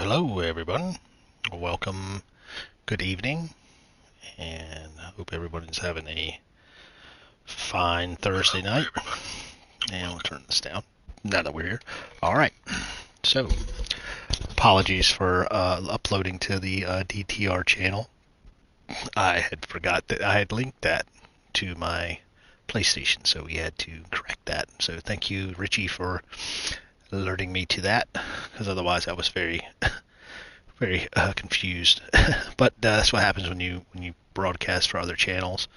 Hello, everyone. Welcome. Good evening, and I hope everybody's having a fine Thursday night. And we'll turn this down now that we're here. All right. So, apologies for uploading to the DTR channel. I had forgot that I had linked that to my PlayStation, so we had to correct that. So, thank you, Richie, for alerting me to that, because otherwise I was very confused. But that's what happens when you broadcast for other channels.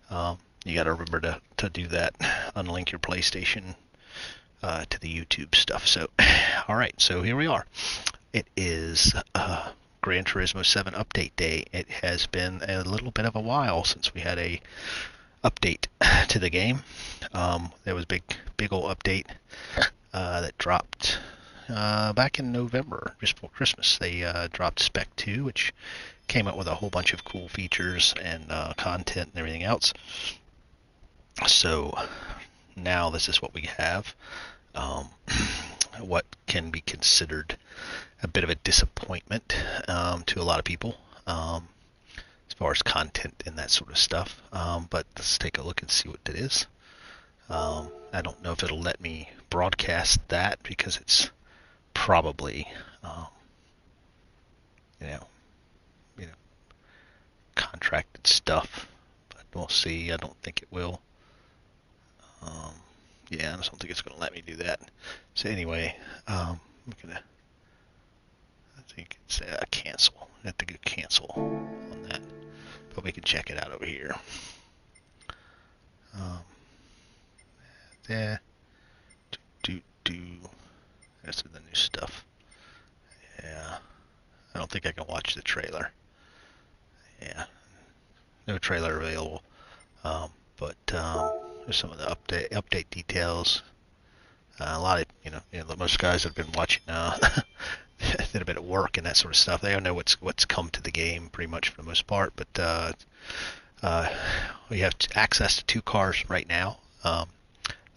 You got to remember to do that. Unlink your PlayStation to the YouTube stuff. So, all right. So here we are. It is Gran Turismo 7 update day. It has been a little bit of a while since we had a update to the game. There was a big old update that dropped back in November, just before Christmas. They dropped Spec 2, which came up with a whole bunch of cool features and content and everything else. So now this is what we have. What can be considered a bit of a disappointment to a lot of people as far as content and that sort of stuff. But let's take a look and see what it is. I don't know if it'll let me broadcast that because it's probably you know contracted stuff, but we'll see. I don't think it will. Yeah, I just don't think it's going to let me do that. So anyway, I'm gonna, I think it's cancel. I have to go cancel on that, but we can check it out over here. There, that's the new stuff. Yeah, I don't think I can watch the trailer. Yeah, no trailer available. But there's some of the update details. A lot of most guys that have been watching that have been at work and that sort of stuff. They don't know what's come to the game pretty much for the most part. But we have access to two cars right now.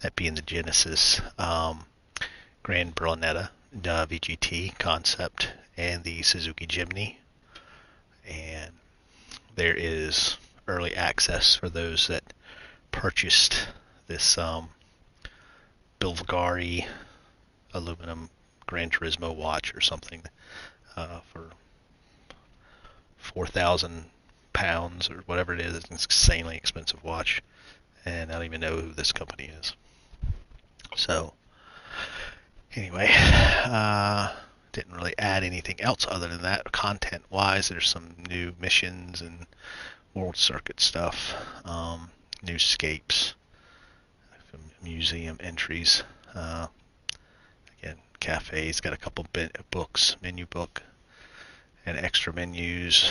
That being the Genesis Grand Bronetta VGT concept and the Suzuki Jimny. And there is early access for those that purchased this Bulgari aluminum Gran Turismo watch or something for 4,000 pounds or whatever it is. It's an insanely expensive watch, and I don't even know who this company is. So anyway, didn't really add anything else other than that. Content wise, there's some new missions and world circuit stuff, new scapes, museum entries. Again, cafes, got a couple books, menu book, and extra menus,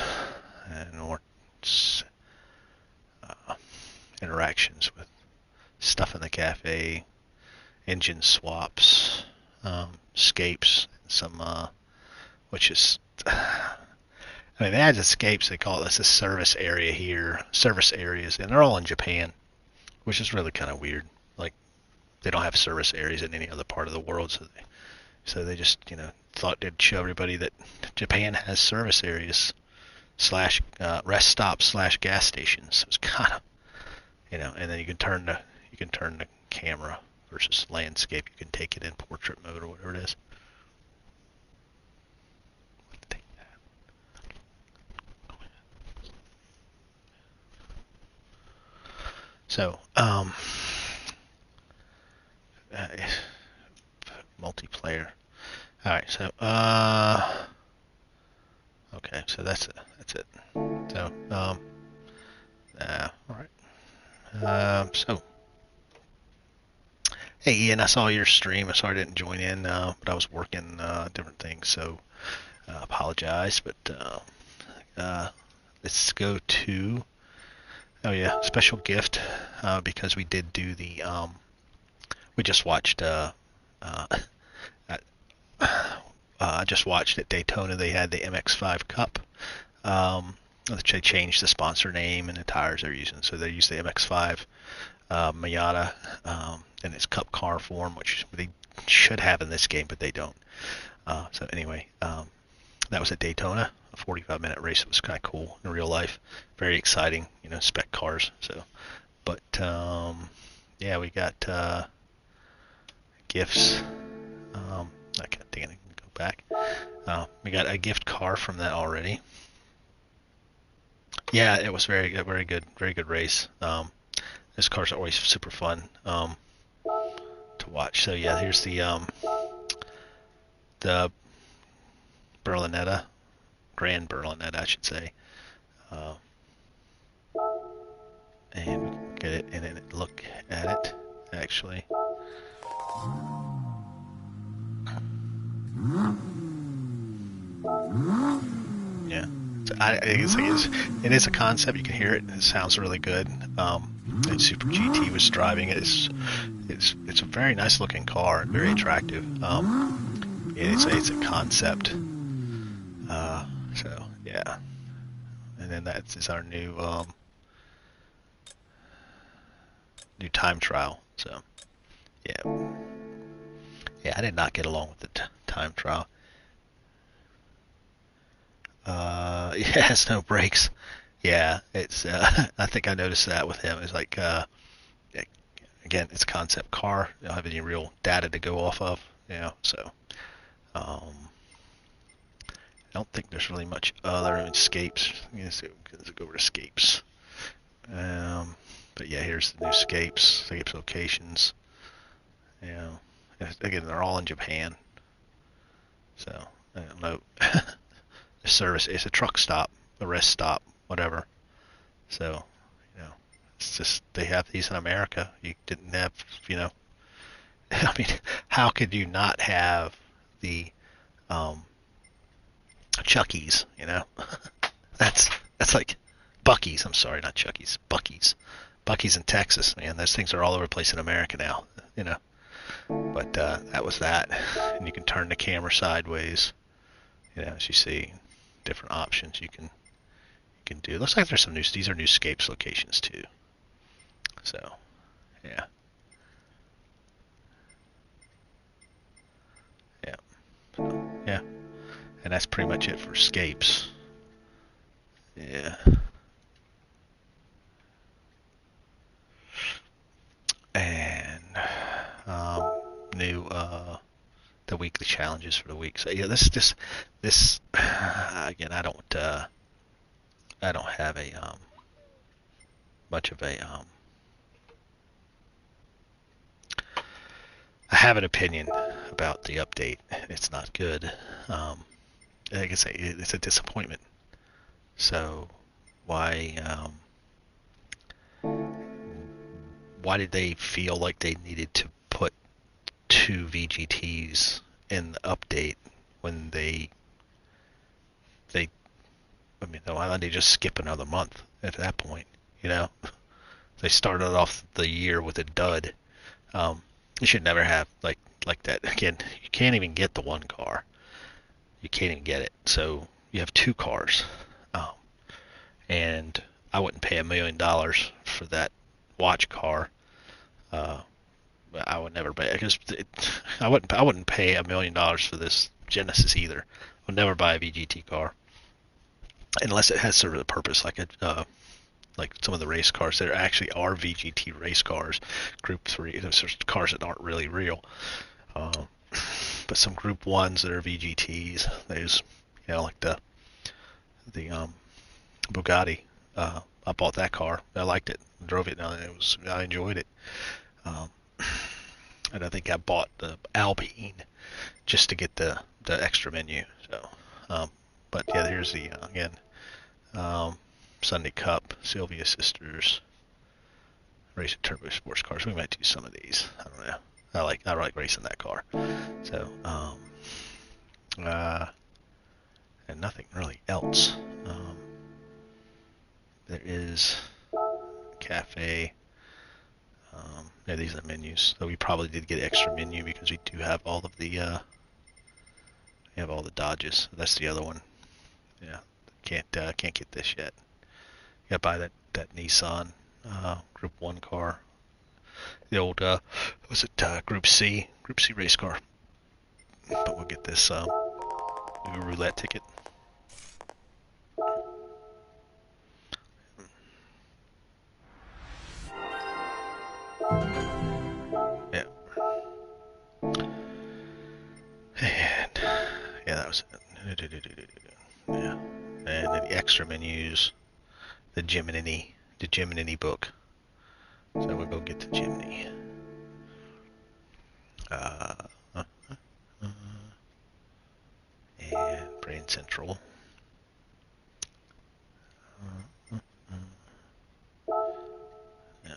and more interactions with stuff in the cafe, engine swaps, scapes, some which is I mean, they had escapes. They call this a service area here, service areas, and they're all in Japan, which is really kind of weird. Like, they don't have service areas in any other part of the world, so they just thought they'd show everybody that Japan has service areas slash rest stops slash gas stations. It's kind of and then you can turn the camera versus landscape. You can take it in portrait mode or whatever it is. So, multiplayer. All right, so okay, so that's it. So, all right. So, hey Ian, I saw your stream. I'm sorry I didn't join in, but I was working different things, so apologize. But let's go to. Oh yeah, special gift because we did do the we just watched I just watched at Daytona they had the MX-5 Cup. They changed the sponsor name and the tires they're using, so they use the MX-5 Miata in its cup car form, which they should have in this game, but they don't. So anyway, that was at Daytona, a 45-minute race. It was kind of cool in real life, very exciting, spec cars. So, but yeah, we got gifts. I think I can go back. We got a gift car from that already. Yeah, it was very good race. Those cars are always super fun to watch. So yeah, here's the Berlinetta, Grand Berlinetta, I should say. And we can get it and then look at it actually. Yeah, so it is a concept. You can hear it. It sounds really good. And Super GT was driving it. It's a very nice looking car, very attractive. It's a concept. So yeah, and then that is our new time trial. So yeah, I did not get along with the time trial. It has no brakes. Yeah, it's. I think I noticed that with him. It's like, again, it's a concept car. You don't have any real data to go off of. So I don't think there's really much other escapes. Let's go over to escapes. But yeah, here's the new escapes locations. Again, they're all in Japan. So I don't know. The service is a truck stop, a rest stop, whatever. So, it's just they have these in America. You didn't have, I mean, how could you not have the Chuckies? That's like Bucky's. I'm sorry, not Chucky's. Bucky's in Texas, man. Those things are all over the place in America now. But that was that, and you can turn the camera sideways. As you see, different options you can do. Looks like there's some new. These are new escapes locations too. So, yeah. So, yeah. And that's pretty much it for escapes. Yeah. And new the weekly challenges for the week. So yeah, this again, I don't have a much of a I have an opinion about the update. It's not good. Like I say, it's a disappointment. So why did they feel like they needed to put 2 VGTs in the update when why don't they just skip another month at that point? They started off the year with a dud. You should never have like that. Again, you can't even get the one car. You can't even get it. So you have 2 cars, and I wouldn't pay $1 million for that watch car. I would never pay because I wouldn't pay $1 million for this Genesis either. I would never buy a VGT car unless it has sort of a purpose, like some of the race cars that actually are VGT race cars, Group 3. Those are cars that aren't really real. But some Group 1s that are VGTs, there's like the Bugatti. I bought that car. I liked it. Drove it. I enjoyed it. And I think I bought the Alpine just to get the extra menu. So, but yeah, here's the again Sunday Cup, Sylvia Sisters, Race of Turbo Sports Cars. We might do some of these. I don't know. I like racing that car. So, and nothing really else. There is cafe. Yeah, these are menus. So we probably did get extra menu because we do have all of the we have all the Dodges. That's the other one. Yeah, can't get this yet. You gotta buy that Nissan Group 1 car. The old was it Group C race car. But we'll get this New roulette ticket. Yeah. And yeah, that was it. Yeah. And then the extra menus, the Gemini book. So we'll go get the Gemini. Uh, uh, uh, and Brain Central. Yeah,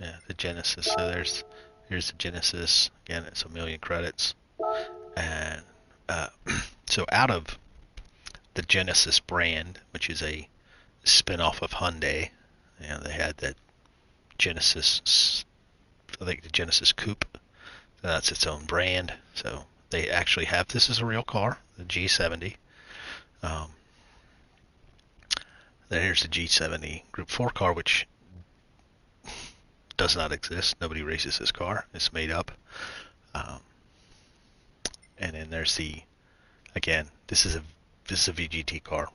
yeah, the Genesis. So here's the Genesis. Again, it's 1,000,000 credits. And so out of the Genesis brand, which is a spin-off of Hyundai, they had that Genesis, I think the Genesis Coupe. That's its own brand. So they actually have this as a real car, the G70. Um, then here's the G70 Group 4 car, which does not exist. Nobody races this car. It's made up. Um, and then there's again, this is a VGT car.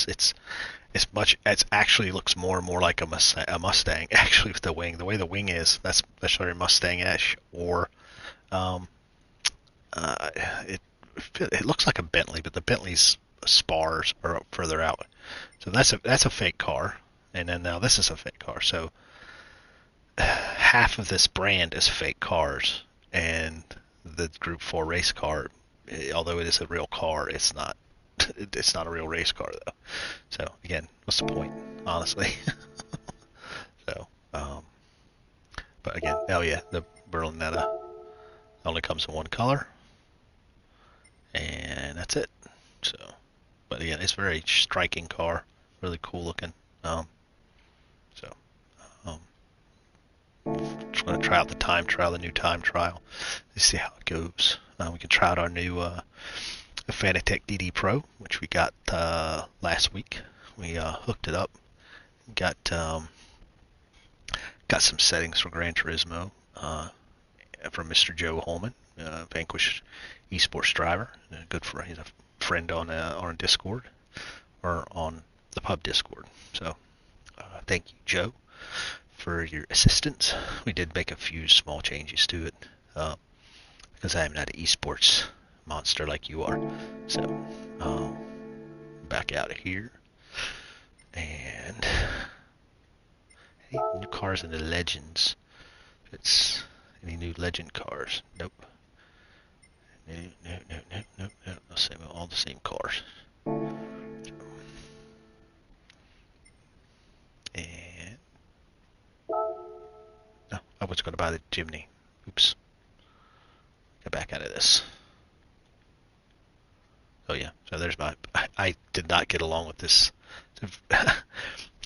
it's actually looks more and more like a Mustang actually, with the way the wing is. That's very Mustang-ish, or um, uh, it it looks like a Bentley, but the Bentley's spars are up further out. So that's a fake car, and then now this is a fake car. So half of this brand is fake cars, and the Group 4 race car, although it is a real car, it's not. It's not a real race car though. So again, what's the point, honestly? So, but again, oh yeah, the Berlinetta only comes in one color, and that's it. So, but again, it's a very striking car, really cool looking. So, um, just going to try out the time trial, the new time trial. Let's see how it goes. We can try out our new Fanatec DD Pro, which we got last week. We hooked it up. Got some settings for Gran Turismo from Mr. Joe Holman, Vanquish Esports driver. He's a friend on Discord, or on the pub Discord. So thank you, Joe, for your assistance. We did make a few small changes to it because I am not an esports monster like you are. So back out of here, and hey, new cars in the Legends. It's any new Legend cars? Nope. No. All the same cars. And no, I was going to buy the Jimny. Oops. Get back out of this. Oh yeah, so there's I did not get along with this.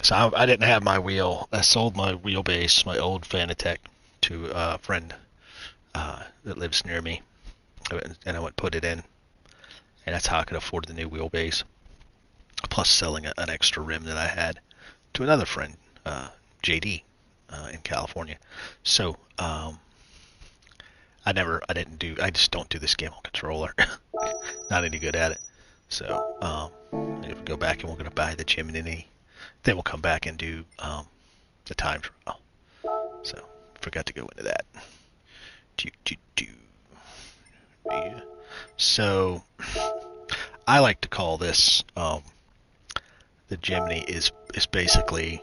So I didn't have my wheel. I sold my wheelbase, my old Fanatec, to a friend that lives near me, and I went put it in, and that's how I could afford the new wheelbase, plus selling an extra rim that I had to another friend, JD, in California. So I just don't do this game on controller. Not any good at it. So if we go back and we're going to buy the Gemini, then we'll come back and do the time trial. So forgot to go into that. Yeah. So I like to call this the Gemini is basically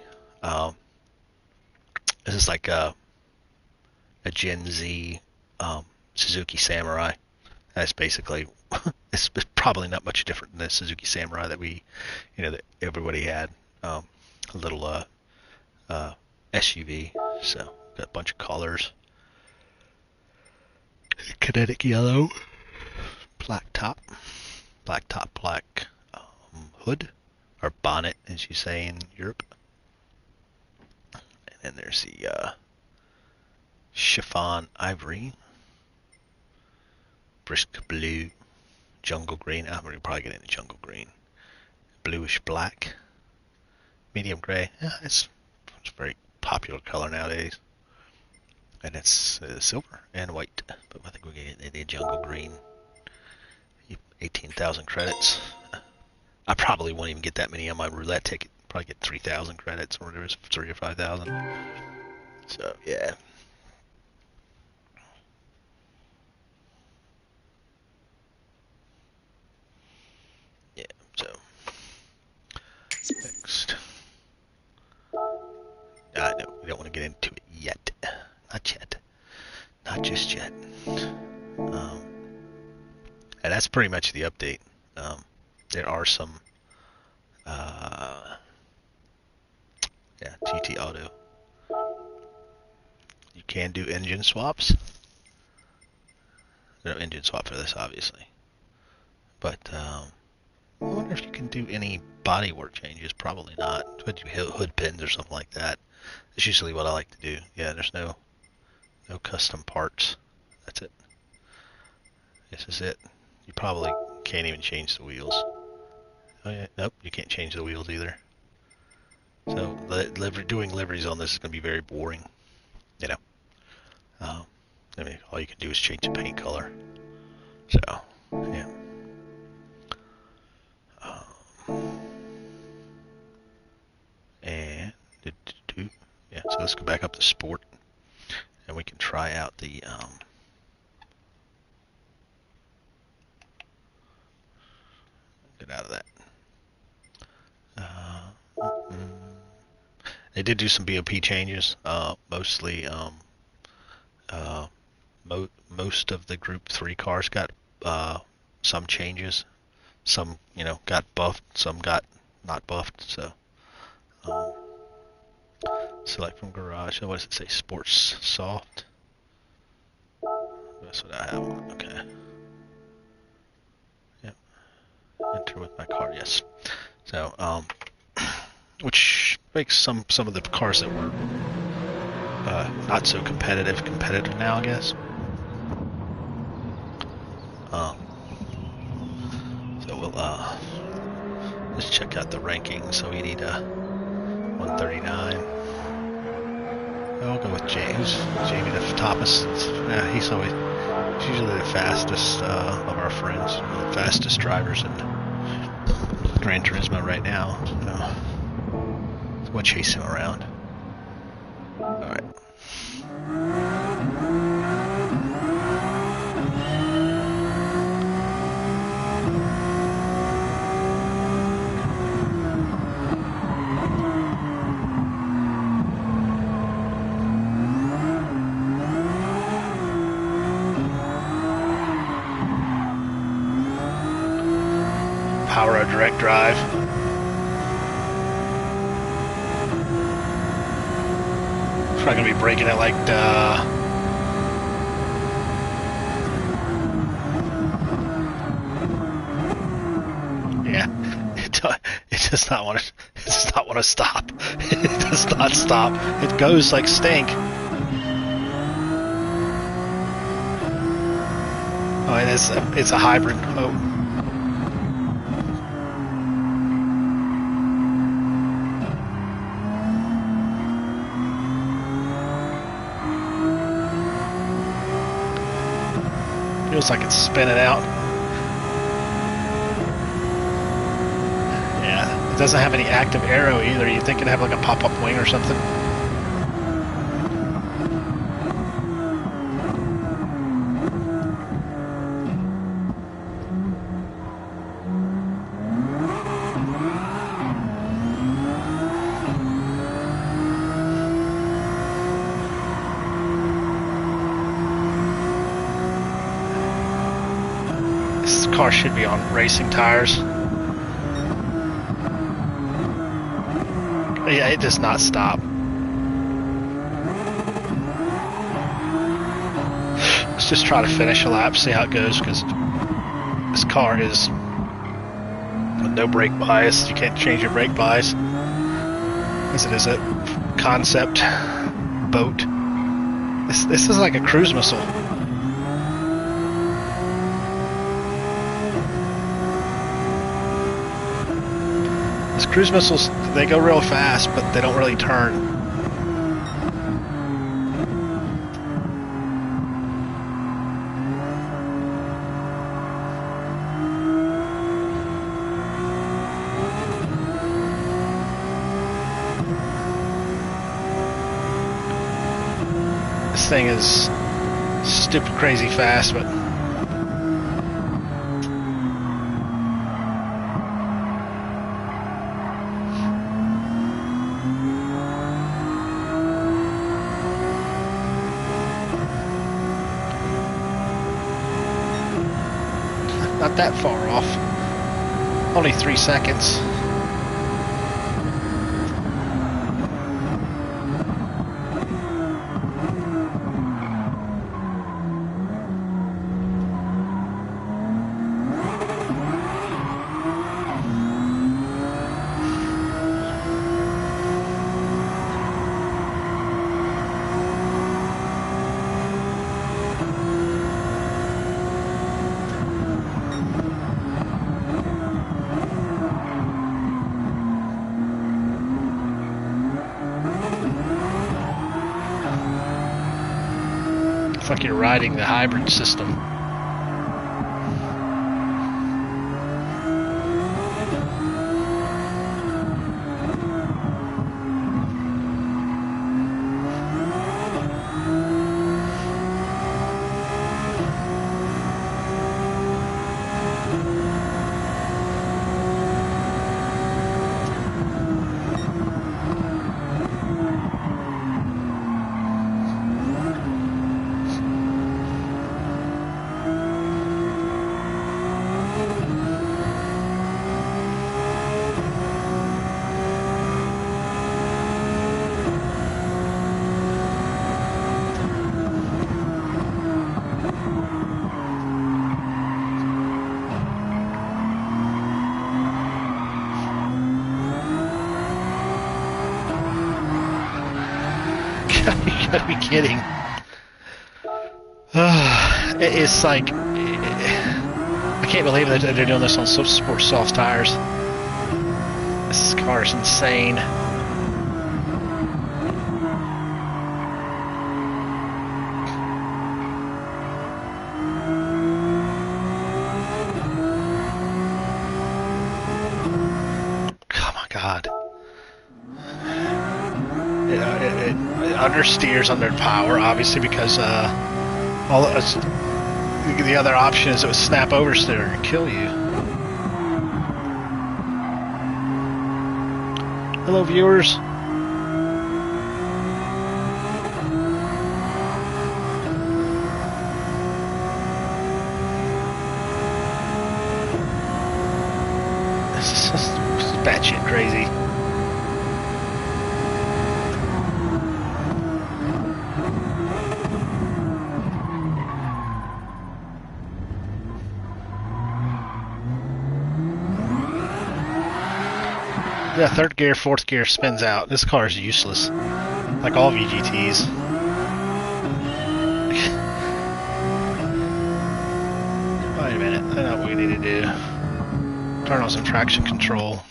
this is like a Gen Z Suzuki Samurai. That's basically it's probably not much different than the Suzuki Samurai that everybody had. A little SUV. So got a bunch of colors. Kinetic yellow, black top, black hood, or bonnet, as you say in Europe. And then there's the chiffon ivory, brisk blue, jungle green. I'm going to probably get into jungle green. Bluish black, medium gray. Yeah, it's a very popular color nowadays. And it's silver and white. But I think we're getting the jungle green. 18,000 credits. I probably won't even get that many on my roulette ticket. Probably get 3,000 credits or whatever, 3 or 5,000. So yeah. Yeah. So next. No, we don't want to get into it yet. Not yet. Not just yet. And that's pretty much the update. There are some, TT Auto. You can do engine swaps. No engine swap for this, obviously. But I wonder if you can do any bodywork changes. Probably not. But you hood pins or something like that. That's usually what I like to do. Yeah, there's no custom parts. That's it. This is it. You probably can't even change the wheels. Oh yeah, nope, you can't change the wheels either. So doing liveries on this is going to be very boring. You know. I mean, all you can do is change the paint color. So, yeah. And yeah, so let's go back up to sport, and we can try out the get out of that. They did do some BOP changes. Mostly, most of the Group 3 cars got some changes. Some, got buffed. Some got not buffed. So, select from garage. So what does it say? Sports soft. That's what I have on. Okay. Yep. Enter with my car. Yes. So, which makes some of the cars that were not so competitive now, I guess. So we'll let's check out the rankings. So we need 139. I'll go with James. Jamie the Thomas. Yeah, he's usually the fastest of our friends, the fastest drivers in Gran Turismo right now. So we'll chase him around. All right. Power of direct drive. It's not going to be breaking it like yeah, it does not want to stop. It does not stop. It goes like stink. Oh, it's a hybrid. Oh. Feels like it's spinning out. Yeah, it doesn't have any active aero either. You'd think it'd have like a pop-up wing or something. Car should be on racing tires. Yeah, it does not stop. Let's just try to finish a lap, see how it goes, because this car is with no brake bias. You can't change your brake bias, as it is a concept boat. This is like a cruise missile. Cruise missiles, they go real fast, but they don't really turn. thing is stupid crazy fast, but not that far off. Only 3 seconds. It's like you're riding the hybrid system. You gotta be kidding. It's like, I can't believe that they're doing this on Sport Soft tires. This car is insane. Oh my God. It understeers under power, obviously, because the other option is it would snap oversteer and kill you. Hello, viewers. This is just batshit crazy. Yeah, third gear, fourth gear spins out. This car is useless, like all VGTs. Wait a minute, I know what we need to do. Turn on some traction control.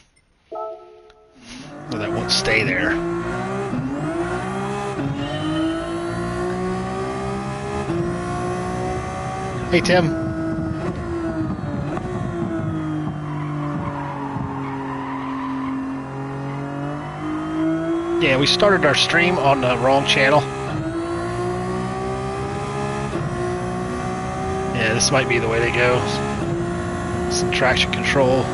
Well, that won't stay there. Hey, Tim. Yeah, we started our stream on the wrong channel. Yeah, this might be the way to go. Some traction control.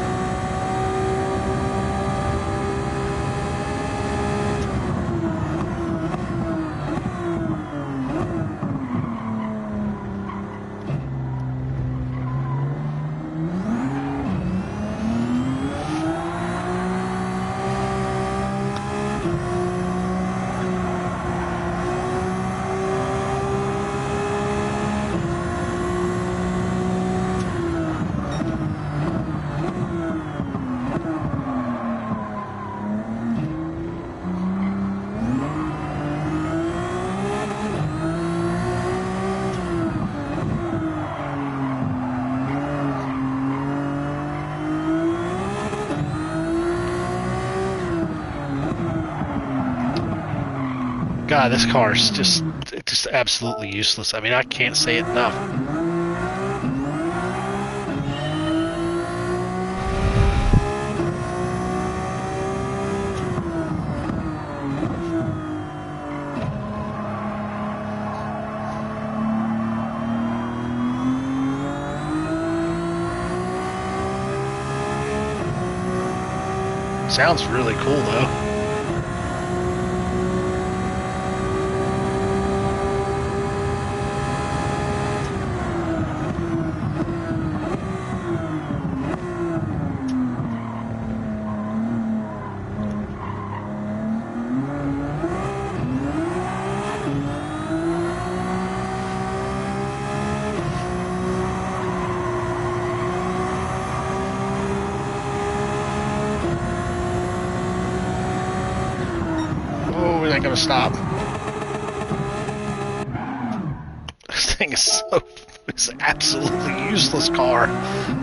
God, this car is just absolutely useless. I mean, I can't say it enough. Sounds really cool though. Oh, it ain't gonna stop. This thing is so... It's an absolutely useless car.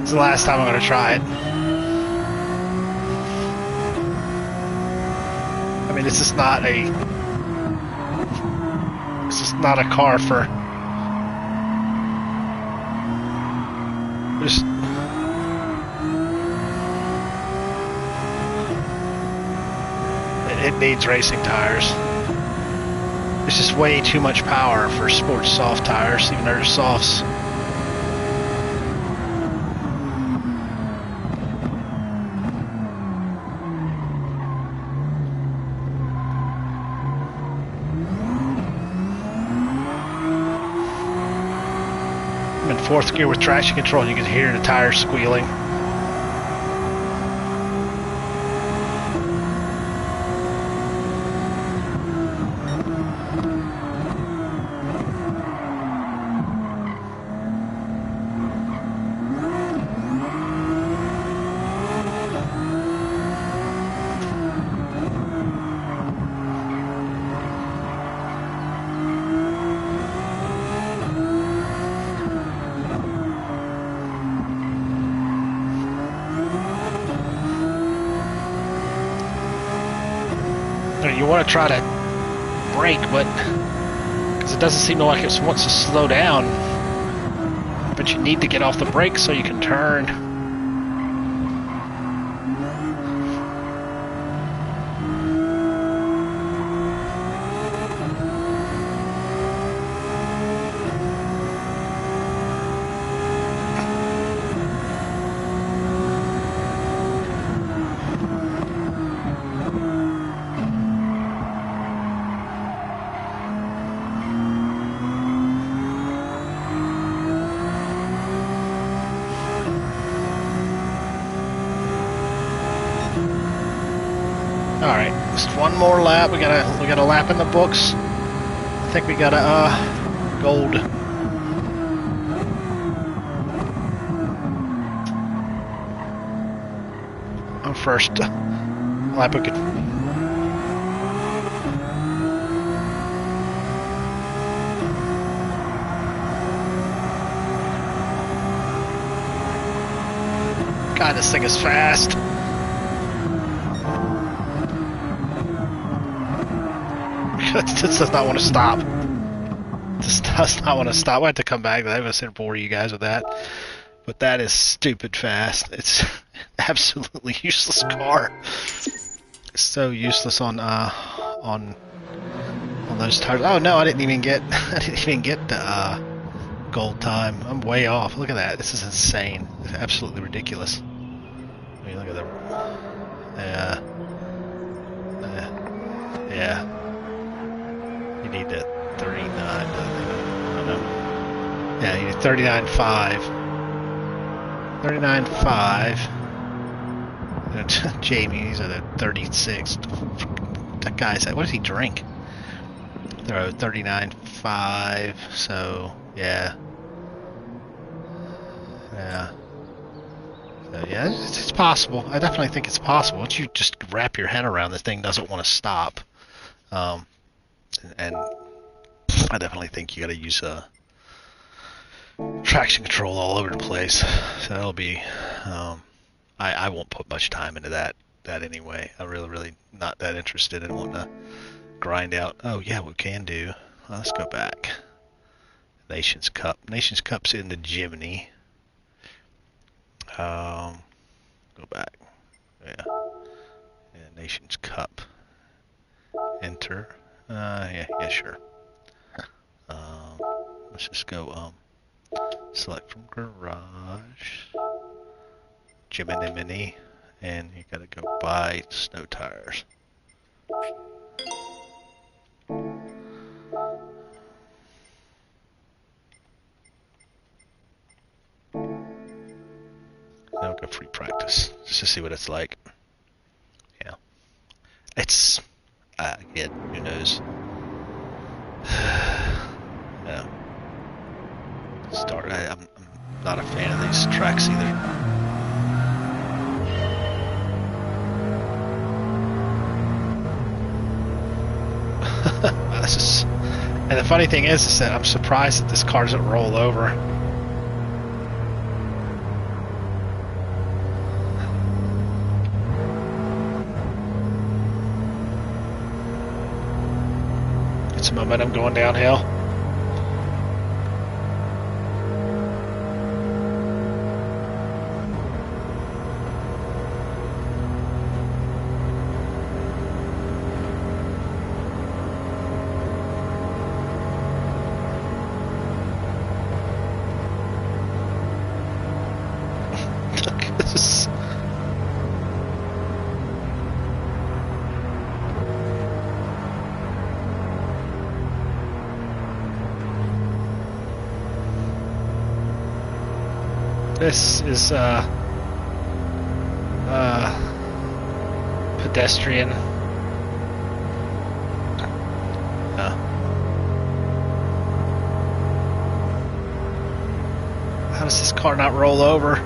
It's the last time I'm gonna try it. I mean, this is not a... This is not a car for... Just... It needs racing tires. It's just way too much power for sports soft tires, even though they're softs. I'm in fourth gear with traction control, and you can hear the tires squealing. You want to try to brake, but because it doesn't seem like it wants to slow down, but you need to get off the brake so you can turn. All right, just one more lap. We got a lap in the books. I think we got a gold. On first lap we could. God, this thing is fast. This does not want to stop. This does not want to stop. I have to come back. I was going to bore you guys with that. But that is stupid fast. It's absolutely useless car. It's so useless on those tires. Oh no, I didn't even get the gold time. I'm way off. Look at that. This is insane. It's absolutely ridiculous. I mean, look at that. Yeah. You need that 39, I don't know. Yeah, you need 39.5. 39.5. Jamie's at a 36. That guy's at, what does he drink? They're at 39.5, so yeah. Yeah. So yeah, it's possible. I definitely think it's possible. Once you just wrap your head around this thing doesn't want to stop. And I definitely think you got to use traction control all over the place. So that'll be. I won't put much time into that anyway. I'm really not that interested in wanting to grind out. Oh yeah, we can do. Well, let's go back. Nations Cup. Nations Cup's in the Jimny. Go back. Yeah. Nations Cup. Enter. Yeah, sure. Let's just go, select from garage. Jiminy Mini. and you gotta go buy snow tires. I'll go free practice just to see what it's like. Yeah, it's again, who knows? Yeah. I'm not a fan of these tracks either. And the funny thing is that I'm surprised that this car doesn't roll over. Get some momentum going downhill. This is pedestrian. How does this car not roll over?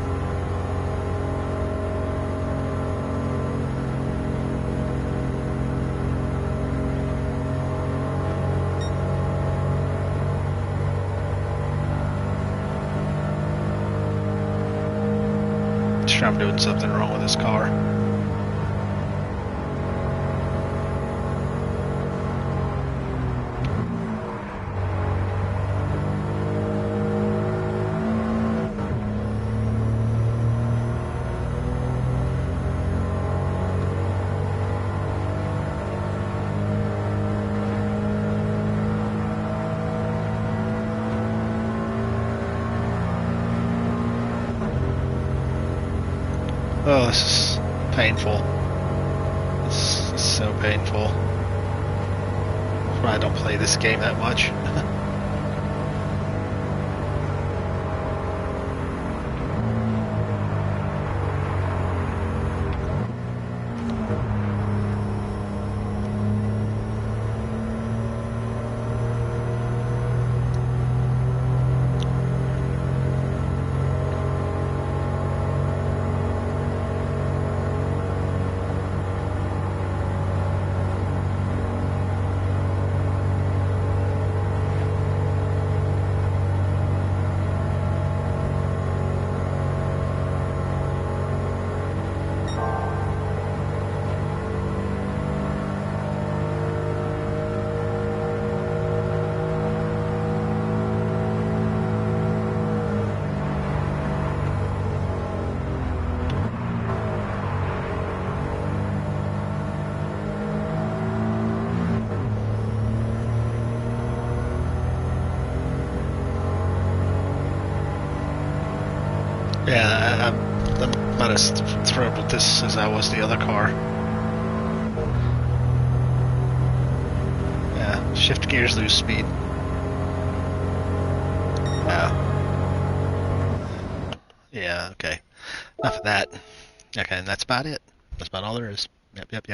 I'm doing something wrong with this car. Oh, this is painful. This is so painful. That's why I don't play this game that much. Yeah, I'm about as thrilled with this as I was the other car. Yeah, shift gears, lose speed. Yeah, okay. Enough of that. Okay, and that's about it. That's about all there is. Yep.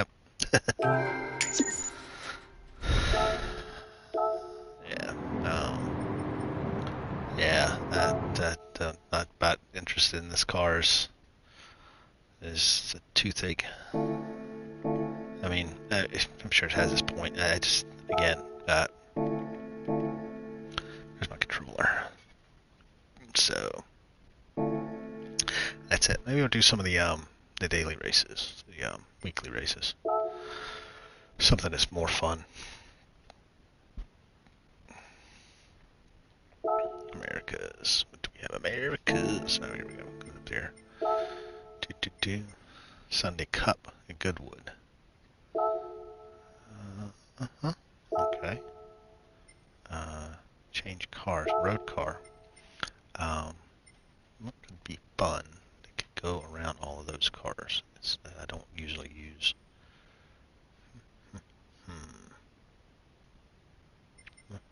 Yeah, not about interested in this car is a toothache. I mean, I'm sure it has its point. I just, again, here's my controller. So that's it. Maybe we'll do some of the daily races, the weekly races. Something that's more fun. Americas. What do we have? Americas. Oh, here we go. Go up there. Sunday Cup at Goodwood. Okay. Change cars. Road car. What could be fun? They could go around all of those cars that I don't usually use.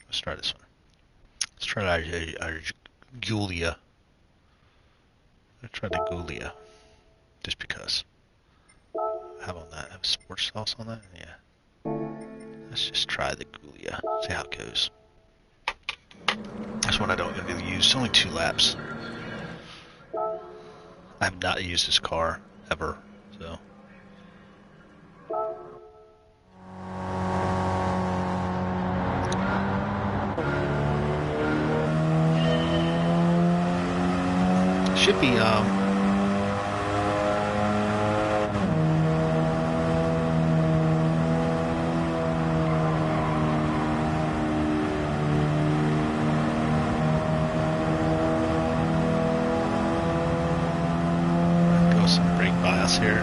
Let's try this one. Let's try our Giulia. Let's try the Giulia, just because. How about that? Have sports sauce on that? Yeah. Let's just try the Giulia. See how it goes. This one I don't really use. It's only 2 laps. I have not used this car ever, so. Should be go some brake bias here.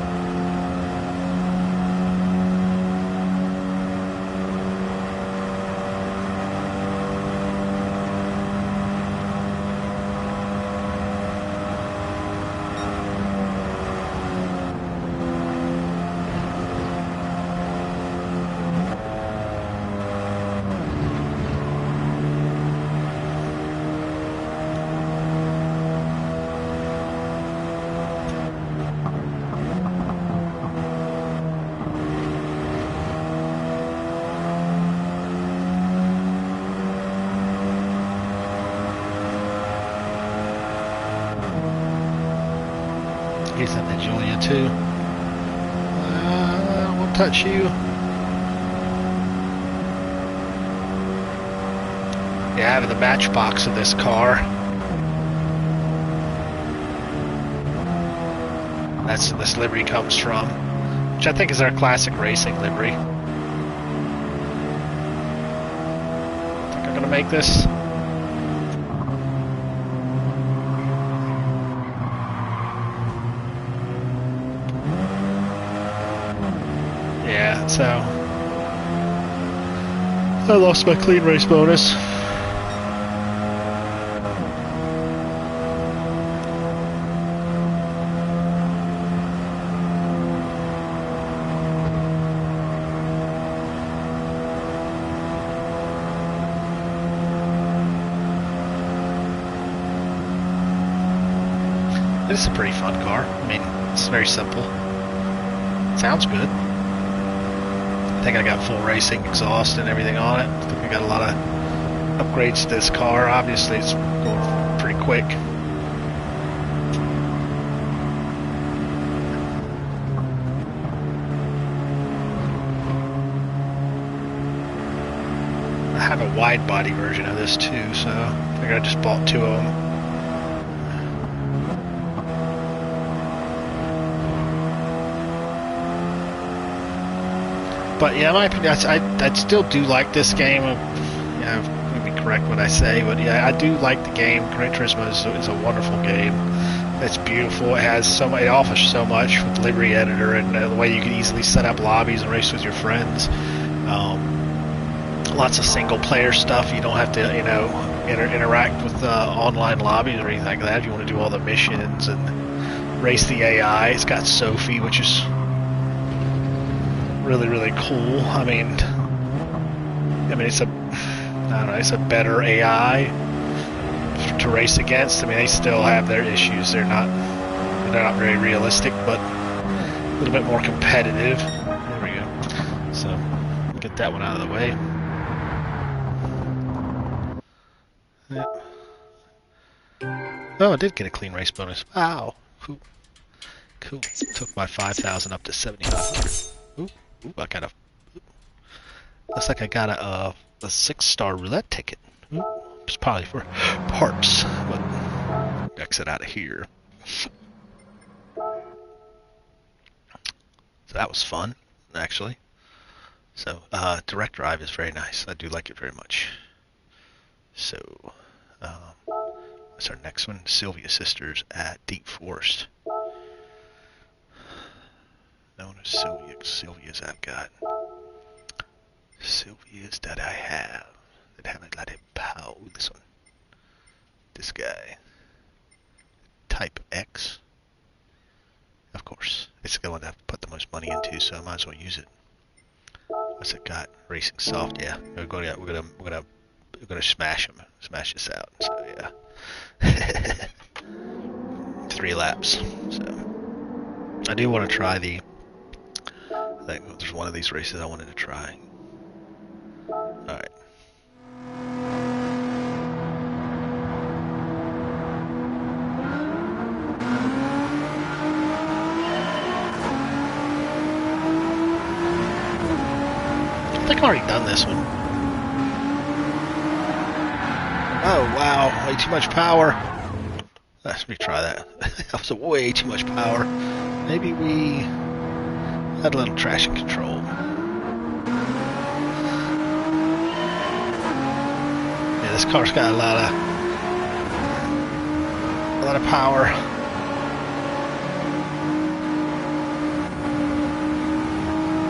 He's in the Giulia too. Won't touch you. Yeah, having the matchbox of this car. That's where this livery comes from, which I think is our classic racing livery. Think I'm gonna make this. Yeah, so I lost my clean race bonus. This is a pretty fun car. I mean, it's very simple. Sounds good. I think I got full racing exhaust and everything on it. I think I got a lot of upgrades to this car. Obviously, it's going pretty quick. I have a wide body version of this too, so I think I just bought 2 of them. But yeah, in my opinion, I still do like this game. Yeah, let me correct what I say, but yeah, I do like the game. Gran Turismo is a wonderful game. It's beautiful. It has it offers so much with the livery editor and the way you can easily set up lobbies and race with your friends. Lots of single player stuff. You don't have to, interact with online lobbies or anything like that. If you want to do all the missions and race the AI, it's got Sophie, which is really, really cool. I mean, it's a better AI to race against. I mean, they still have their issues. They're not very realistic, but a little bit more competitive. There we go. So get that one out of the way. Yep. Oh, I did get a clean race bonus. Wow. Cool. Took my 5,000 up to 7,500. Ooh, I got looks like I got a 6-star roulette ticket. Ooh, it's probably for parts, but exit out of here. So that was fun, actually. So direct drive is very nice. I do like it very much. So what's our next one? Sylvia Sisters at Deep Forest. Known as Sylvia's I've got. Sylvia's that I have that haven't let it pow. This one. This guy. Type X. Of course. It's the one I put the most money into, so I might as well use it. What's it got? Racing soft, yeah. We're gonna smash them. Smash this out. So yeah. 3 laps. So I do want to try the. I think there's one of these races I wanted to try. All right. I think I've already done this one. Oh wow, way too much power. Let me try that. That was way too much power. Maybe we had a little traction control. Yeah, this car's got a lot of power.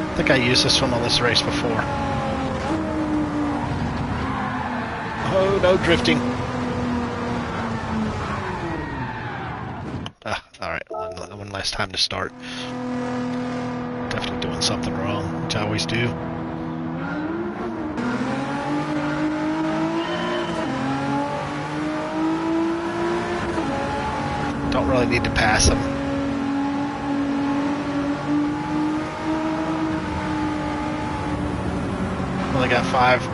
I think I used this one on this race before. Oh, no drifting. Alright, one last time to start. Definitely doing something wrong, which I always do. Don't really need to pass them. Only got 5.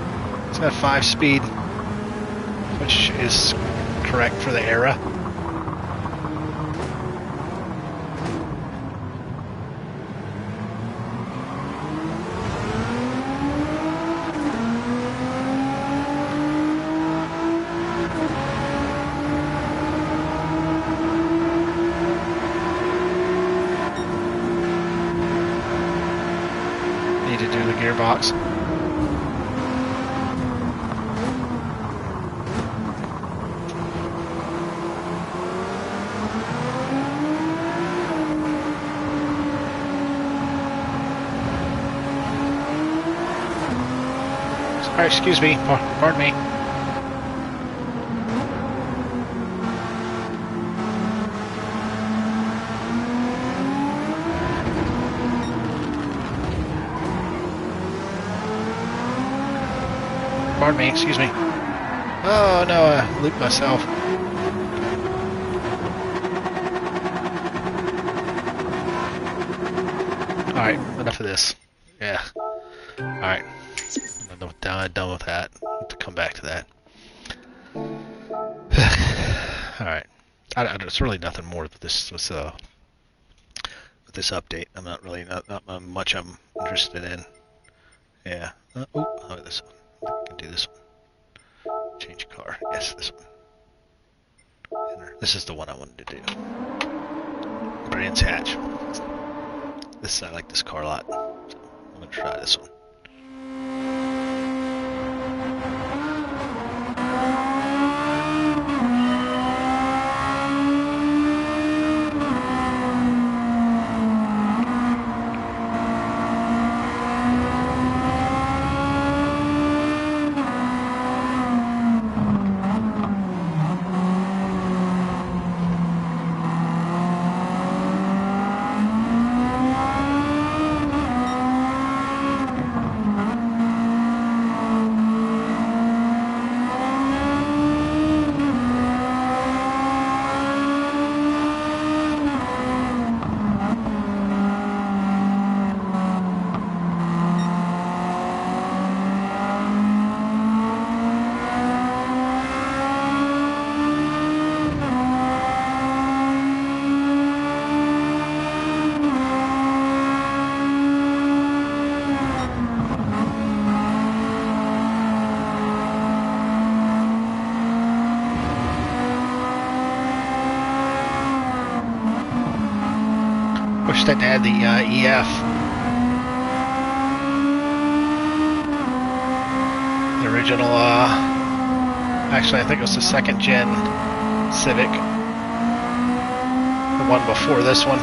It's got 5 speed, which is correct for the era. Need to do the gearbox. Sorry, excuse me. Pardon me. Pardon me, excuse me. Oh no, I looped myself. Alright, enough of this. Yeah. Alright. I'm done with that. I'll have to come back to that. Alright. There's really nothing more with this update. I'm not really not much I'm interested in. Yeah. Oh, this one. I can do this one. Change car. Yes, this one. Enter. This is the one I wanted to do. Brands Hatch. I like this car a lot. So I'm gonna try this one. Wish that had the EF. The original, actually I think it was the 2nd gen Civic. The one before this one.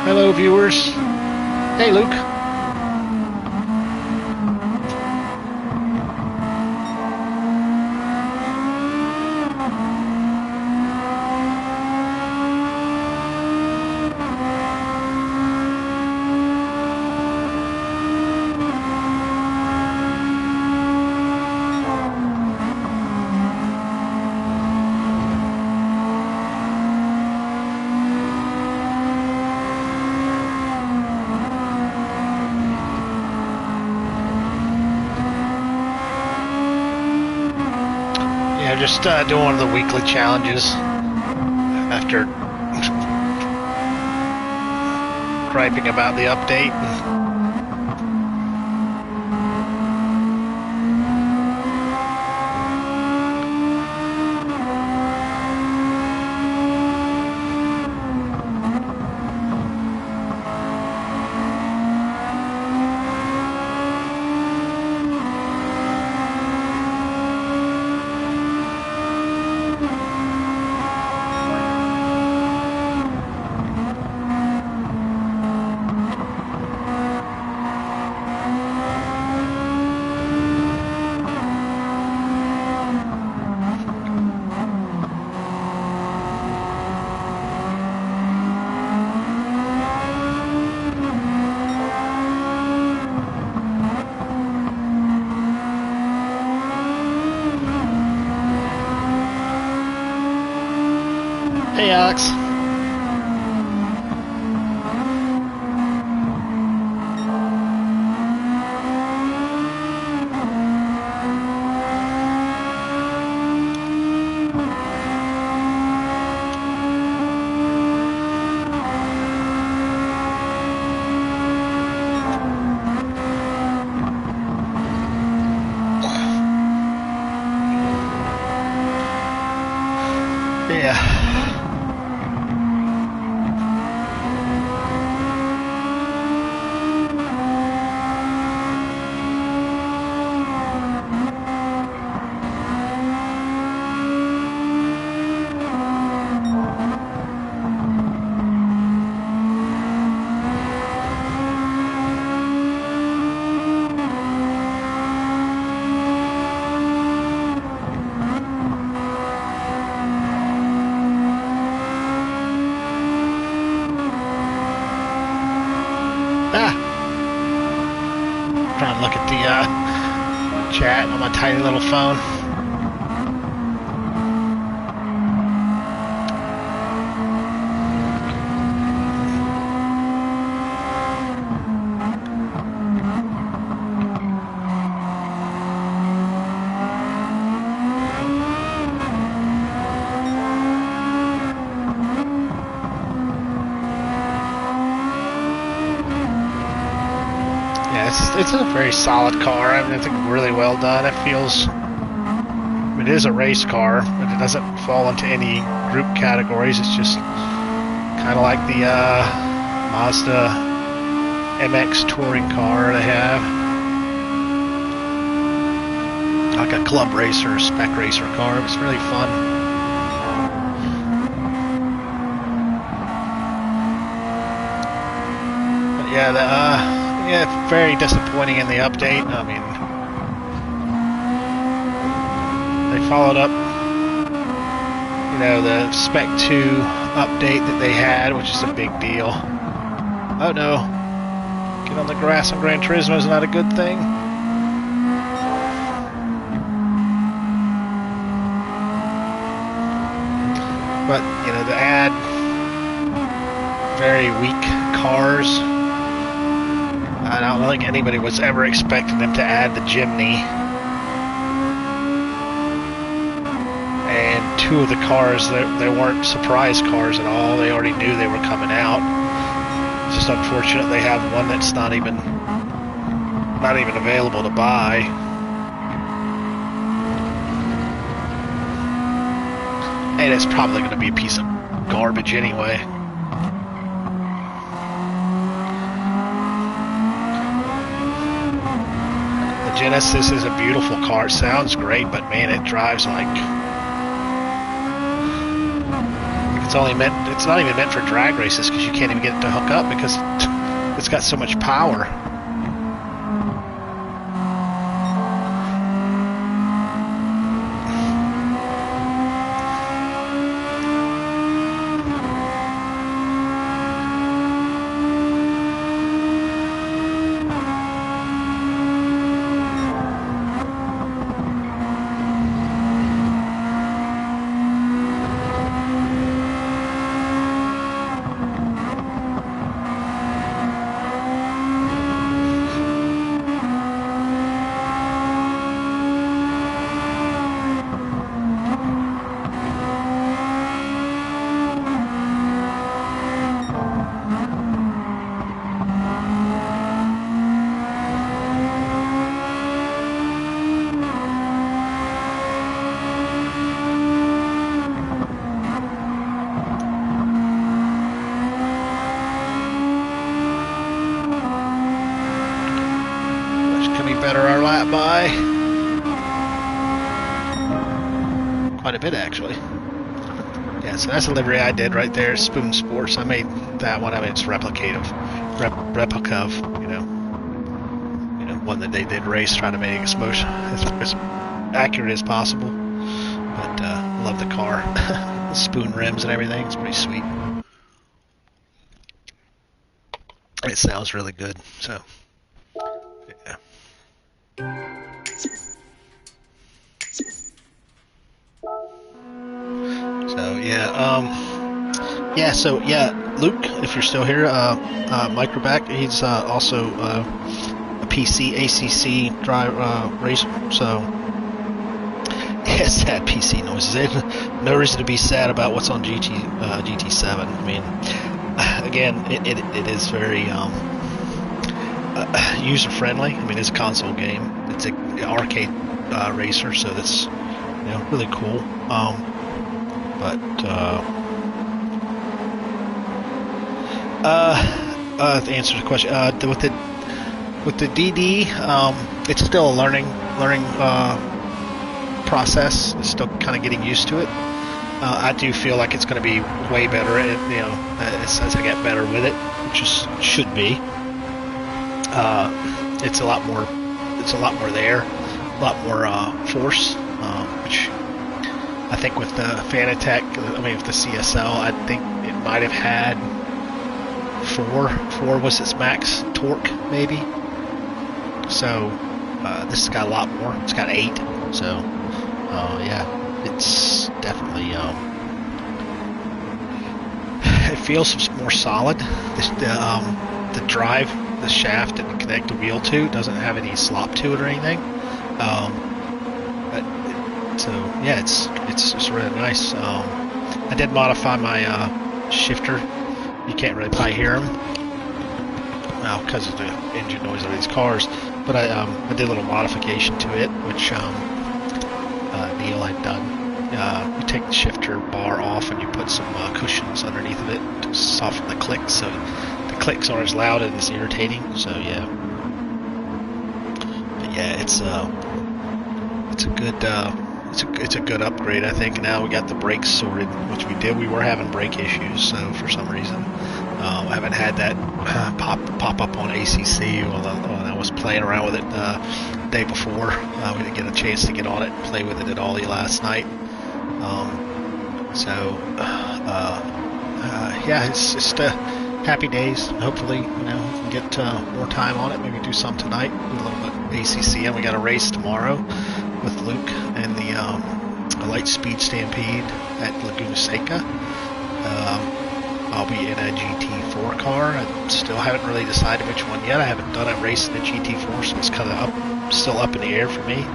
Hello, viewers. Hey, Luke. Just doing one of the weekly challenges after griping about the update. Hey, Alex. Yeah. Trying to look at the chat on my tiny little phone. It's a very solid car. I mean, I think really well done. It feels, it is a race car, but it doesn't fall into any group categories. It's just kind of like the Mazda MX touring car they have. Like a club racer, spec racer car. It was really fun. But yeah, yeah, very disappointing in the update. I mean, they followed up, you know, the Spec 2 update that they had, which is a big deal. Oh no, get on the grass on Gran Turismo is not a good thing. But, you know, to add very weak cars, I don't think anybody was ever expecting them to add the Jimny. And two of the cars, they weren't surprise cars at all. They already knew they were coming out. It's just unfortunate they have one that's not even available to buy. And it's probably going to be a piece of garbage anyway. Genesis is a beautiful car. It sounds great, but man, it drives like It's only meant. It's not even meant for drag races because you can't even get it to hook up because it's got so much power. Better our lap by quite a bit actually. Yeah, so that's a livery I did right there, Spoon Sports. I made that one. I mean, it's replica of one that they did race, trying to make it as accurate as possible. But love the car, the spoon rims and everything. It's pretty sweet. It sounds really good. So yeah. So Luke, if you're still here, Microback, he's also a PC ACC drive racer. So yeah, sad PC noises. No reason to be sad about what's on GT7. I mean, again, it is very user friendly. I mean, it's a console game. It's an arcade racer, so that's really cool. To answer the question, with the DD, it's still a learning process. It's still kind of getting used to it. I do feel like it's going to be way better, as I get better with it, which should be. It's a lot more there, a lot more force, which I think with the Fanatec, with the CSL, I think it might have had 4 was its max torque, maybe. So this has got a lot more. It's got 8. So yeah, it's definitely it feels more solid. The drive, the shaft that you connect the wheel to doesn't have any slop to it or anything. So yeah, it's just really nice. I did modify my shifter. You can't really probably hear them now because of the engine noise of these cars. But I did a little modification to it, which Neil had done. You take the shifter bar off and you put some cushions underneath of it to soften the clicks, so the clicks aren't as loud and as irritating. So yeah, but yeah, it's a good it's a good upgrade, I think. Now we got the brakes sorted, which we did. We were having brake issues, so for some reason I haven't had that pop up on ACC when I was playing around with it the day before. We didn't get a chance to get on it and play with it at all last night. Yeah, it's just happy days. Hopefully, we can get more time on it. Maybe do some tonight, do a little bit of ACC, and we got a race tomorrow with Luke and the Light Speed Stampede at Laguna Seca. I'll be in a GT4 car. I still haven't really decided which one yet. I haven't done a race in a GT4, so it's kind of still up in the air for me.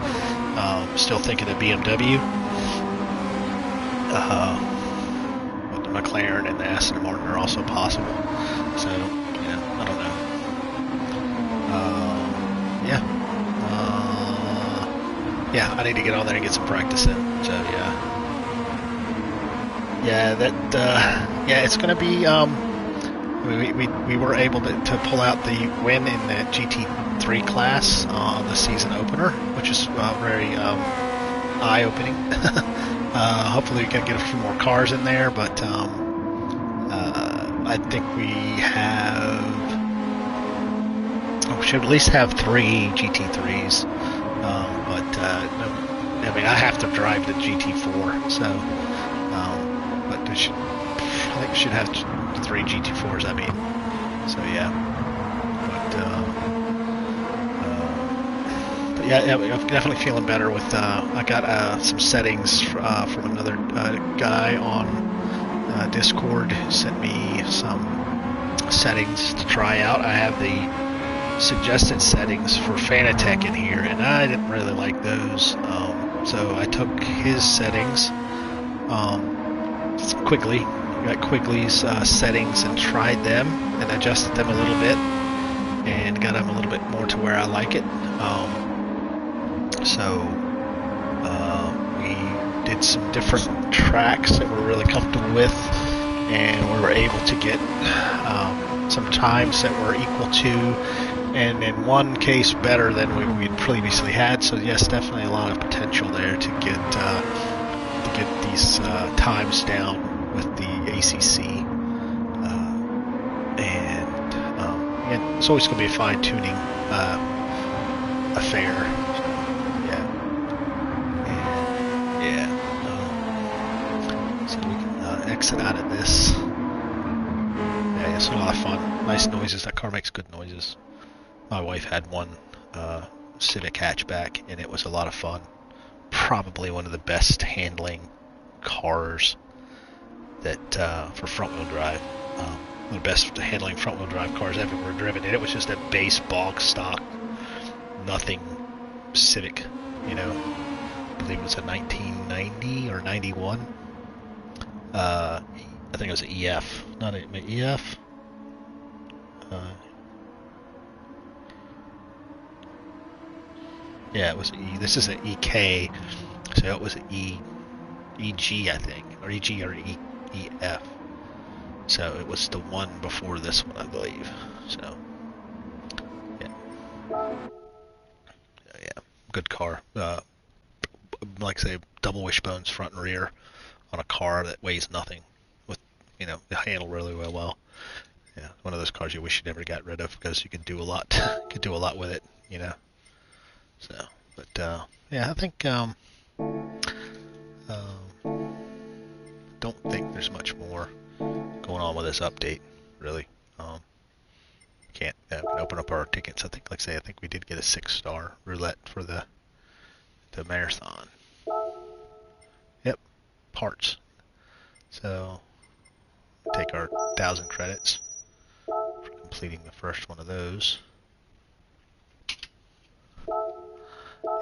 Still thinking of BMW. But the McLaren and the Aston Martin are also possible. So, I don't know. Yeah, I need to get on there and get some practice in. So it's going to be. We were able to pull out the win in the GT3 class on the season opener, which is very eye-opening. Hopefully we can get a few more cars in there, but I think we should at least have 3 GT3s. But I mean, I have to drive the GT4, so but I think we should have 3 GT4s. I mean, so yeah. But yeah, I'm definitely feeling better with. I got some settings from another guy on Discord. Who sent me some settings to try out. I have the suggested settings for Fanatec in here, and I didn't really like those. So I took his settings, got Quigley's settings, and tried them and adjusted them a little bit, and got them a little bit more to where I like it. So we did some different tracks that we're really comfortable with, and we were able to get some times that were equal to, and in one case better than we'd previously had. So yes, definitely a lot of potential there to get these times down with the ACC, and it's always going to be a fine-tuning affair. So we can exit out of this. Yeah, it's a lot of fun. Nice noises. That car makes good noises. My wife had one Civic hatchback, and it was a lot of fun. Probably one of the best handling cars that for front-wheel drive. One of the best handling front-wheel drive cars I've ever driven. And it was just a base bog stock, nothing Civic, you know. I believe it was a 1990 or 91. I think it was an EF, not an EF. Yeah, it was E. This is an EK, so it was an EG, I think, or EG or EF. So it was the one before this one, I believe. So yeah, good car. Like I say, double wishbones front and rear on a car that weighs nothing. With they handle really well. Yeah, one of those cars you wish you never got rid of because you could do a lot. Could do a lot with it, So, but yeah, I think don't think there's much more going on with this update, really. Can't we can open up our tickets. I think, like I say, I think we did get a 6-star roulette for the marathon. Yep, parts. So take our 1,000 credits for completing the first one of those.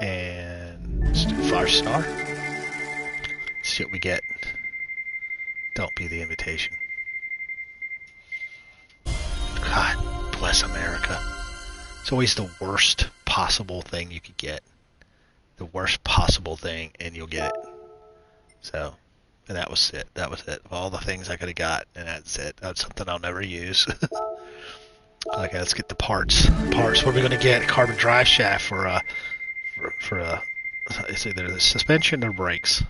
And let's do 5-star. See what we get. Don't be the invitation. God bless America. It's always the worst possible thing you could get. The worst possible thing, and you'll get it. So, and that was it. That was it. Of all the things I could have got, and that's it. That's something I'll never use. Okay, let's get the parts. Parts. What are we going to get? Carbon drive shaft for it's either the suspension or brakes.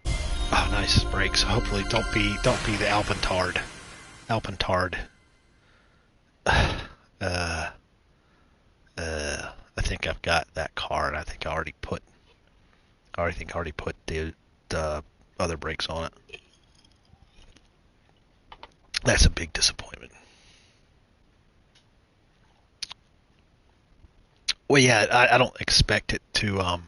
Oh, nice brakes. Hopefully, don't be the Alpentard. I think I've got that car, and I think I already put the other brakes on it. That's a big disappointment. Well, yeah, I don't expect it to. I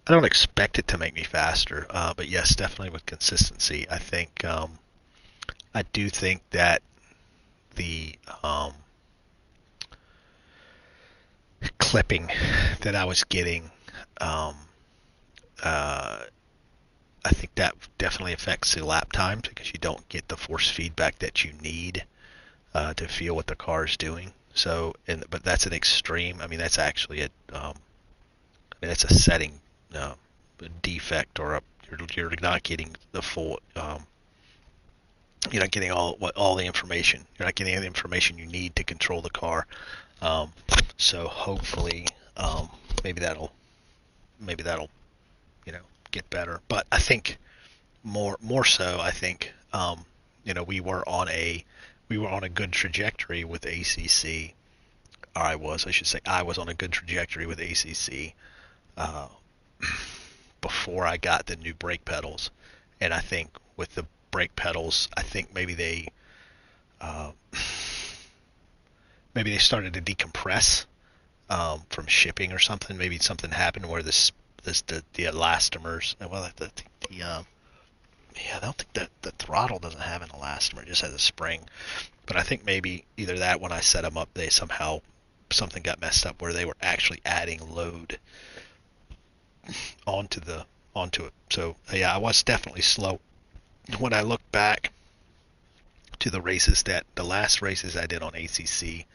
don't expect it to make me faster, but yes, definitely with consistency. I think I do think that the clipping that I was getting, I think that definitely affects the lap times because you don't get the force feedback that you need to feel what the car is doing. So, but that's an extreme. I mean, that's actually that's a setting defect, or you're not getting the full. You're not getting all the information. You're not getting the information you need to control the car. So hopefully, maybe that'll get better. But I think more so, I think we were on a good trajectory with ACC. Or I should say, I was on a good trajectory with ACC uh, before I got the new brake pedals, and I think with the brake pedals, I think uh, maybe they started to decompress from shipping or something. Maybe something happened where the elastomers. Well, I think yeah, I don't think that the throttle doesn't have an elastomer; it just has a spring. But I think maybe either that when I set them up, they somehow something got messed up where they were actually adding load onto it. So yeah, I was definitely slow. When I look back to the last races I did on ACC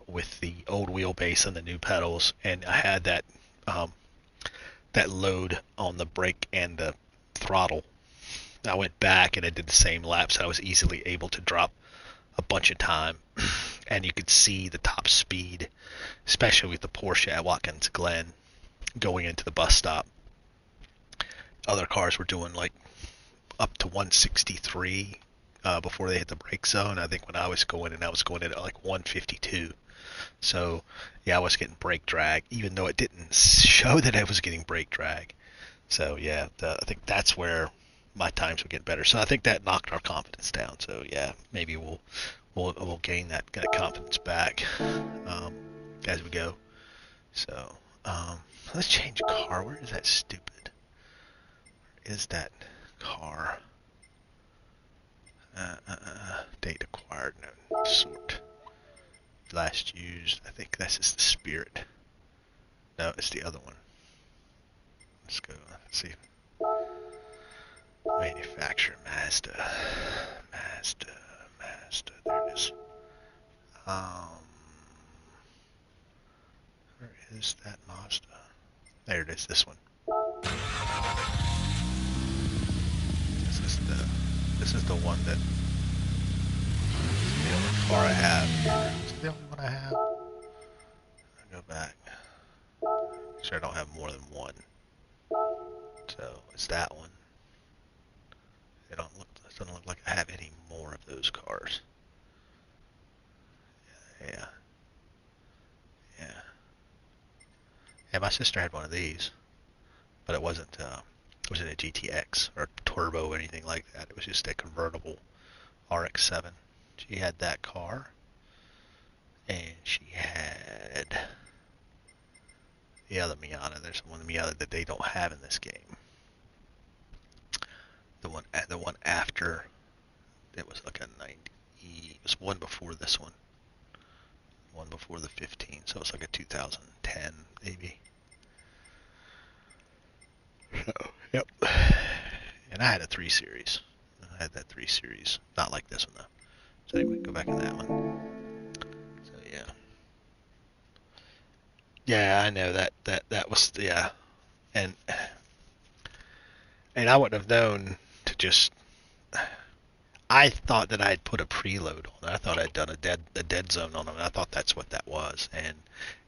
with the old wheelbase and the new pedals, and I had um, that load on the brake and the throttle. I went back and I did the same laps. I was easily able to drop a bunch of time, and you could see the top speed, especially with the Porsche at Watkins Glen going into the bus stop. Other cars were doing like up to 163 before they hit the brake zone. I think when I was going in at like 152. So yeah, I was getting brake drag, even though it didn't show that I was getting brake drag. So yeah, I think that's where my times would get better. So I think that knocked our confidence down. So yeah, maybe we'll gain that confidence back as we go. So let's change car. Where is that stupid? Where is that car? Date acquired, no sort. Last used. I think this is the Spirit. No, it's the other one. Let's go. Let's see. Manufacturer Mazda. Mazda. There it is. Where is that Mazda? There it is. This one. This is the one that the only car I have. Is it the only one I have? I'll go back. Make sure I don't have more than one. So it's that one. It doesn't look like I have any more of those cars. Yeah. Yeah, my sister had one of these, but it wasn't a GTX or turbo or anything like that. It was just a convertible RX-7. She had that car, and she had the other Miata. There's one Miata that they don't have in this game. The one after, it was like a 90. It was one before this one. One before the 15, so it's like a 2010 maybe. So, yep. And I had a 3 Series. I had that 3 Series. Not like this one though. So anyway, go back to that one. So yeah. Yeah, I know that was yeah. And I wouldn't have known to just I thought that I'd put a preload on it. I thought I'd done a dead zone on it. I thought that's what that was. And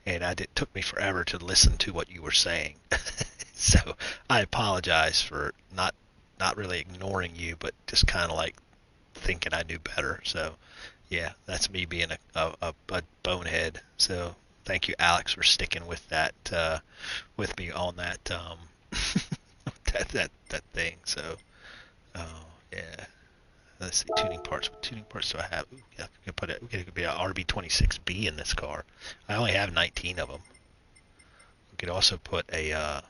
it took me forever to listen to what you were saying. So I apologize for not really ignoring you, but just kind of like thinking I knew better. So yeah, that's me being a bonehead. So thank you, Alex, for sticking with that with me on that that thing. So yeah. Let's see, tuning parts. What tuning parts do I have? Ooh, yeah, we could be a RB26B in this car. I only have 19 of them. We could also put a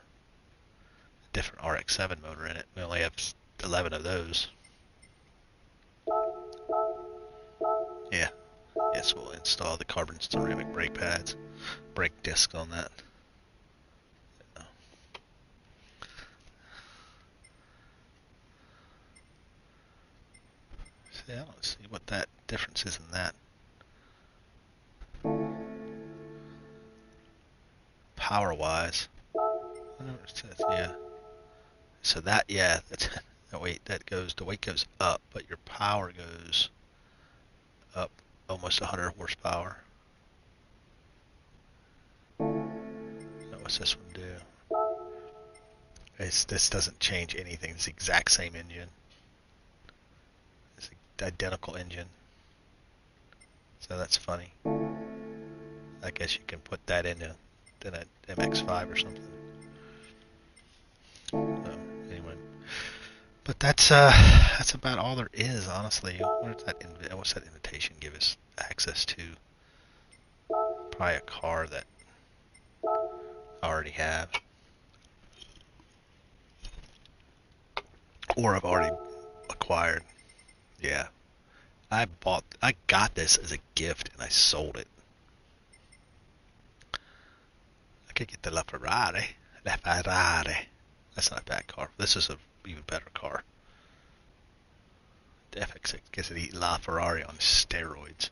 different RX-7 motor in it. We only have 11 of those. Yeah. Yes, we'll install the carbon ceramic brake pads, brake discs on that. So, yeah, let's see what that difference is in that. Power-wise, I know what it says. Yeah. So that, yeah, that's, the weight goes up, but your power goes up almost 100 horsepower. So what's this one do? This doesn't change anything. It's the exact same engine. It's the identical engine. So that's funny. I guess you can put that in an MX-5 or something. Anyway, but that's about all there is, honestly. What's that invitation give us access to? Probably a car that I already have, or I've already acquired. Yeah, I got this as a gift and I sold it. I could get the La Ferrari. La Ferrari. That's not a bad car. This is a even better car. The FX6 gets to eat La Ferrari on steroids.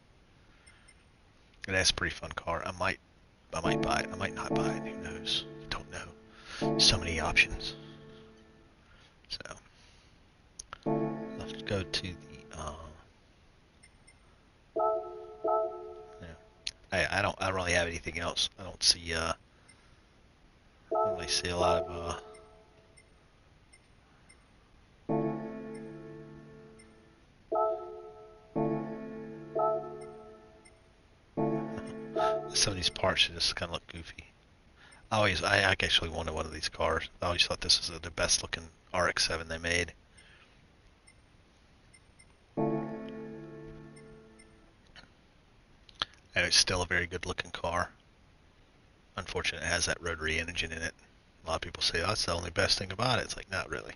And that's a pretty fun car. I might buy it. I might not buy it. Who knows? Don't know. So many options. So let's go to the. Yeah. I don't really have anything else. I don't see. I don't really see a lot of. Some of these parts just kind of look goofy. I actually wanted one of these cars. I always thought this was the best looking RX-7 they made. And it's still a very good looking car. Unfortunately, it has that rotary engine in it. A lot of people say, oh, that's the only best thing about it. It's like, not really.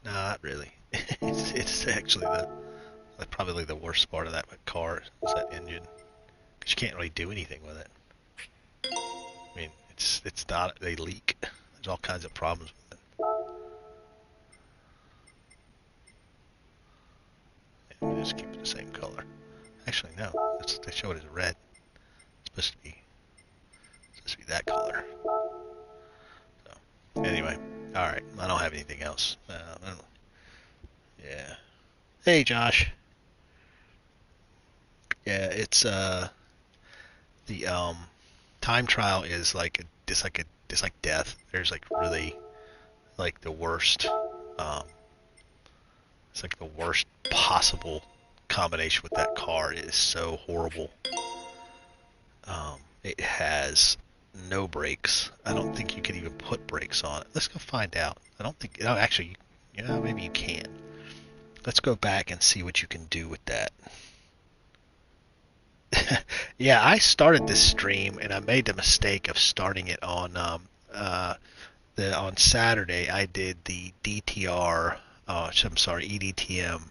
Not really. It's actually probably the worst part of that car is that engine. Because you can't really do anything with it. I mean, it's not, they leak. There's all kinds of problems with it. Yeah, let me just keep it the same color. Actually, no. They show it as red. It's supposed to be that color. So, anyway. Alright. I don't have anything else. Yeah. Hey, Josh. Yeah, it's, the, time trial is like death. There's like really like the worst it's like the worst possible combination with that car. It is so horrible. It has no brakes. I don't think you can even put brakes on it. Let's go find out. I don't think, oh, actually, maybe you can. Let's go back and see what you can do with that. Yeah, I started this stream and I made the mistake of starting it on on Saturday. I did the DTR, I'm sorry, EDTM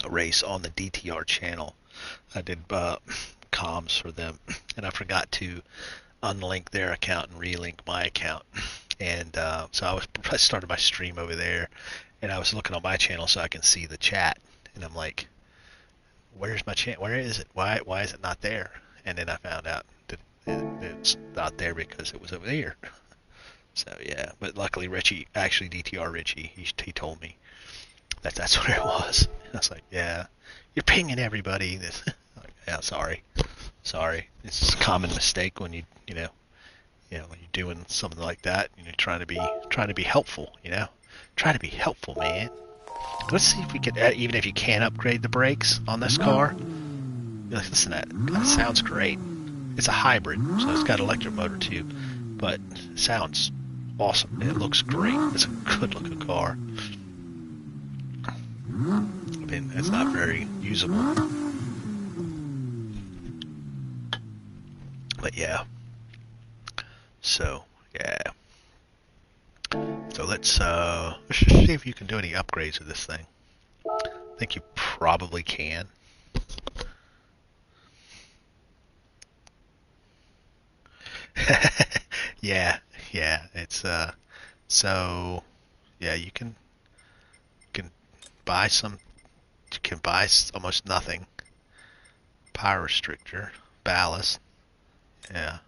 race on the DTR channel. I did comms for them, and I forgot to unlink their account and relink my account. And so I started my stream over there, and I was looking on my channel so I can see the chat, and I'm like, where's my channel? Where is it? Why is it not there? And then I found out that it's not there because it was over there. So yeah, but luckily Richie, actually DTR Richie, he told me that's what it was. And I was like, yeah, you're pinging everybody. This, like, yeah, sorry. It's a common mistake when when you're doing something like that. Trying to be helpful. Try to be helpful, man. Let's see if we can, even if you can't upgrade the brakes on this car. You're like, listen, that kind of sounds great. It's a hybrid, so it's got an electric motor too, but it sounds awesome. It looks great. It's a good-looking car. I mean, it's not very usable, but yeah. So yeah. So let's just see if you can do any upgrades with this thing. I think you probably can. Yeah, it's so yeah, you can buy almost nothing. Power restrictor, ballast, yeah.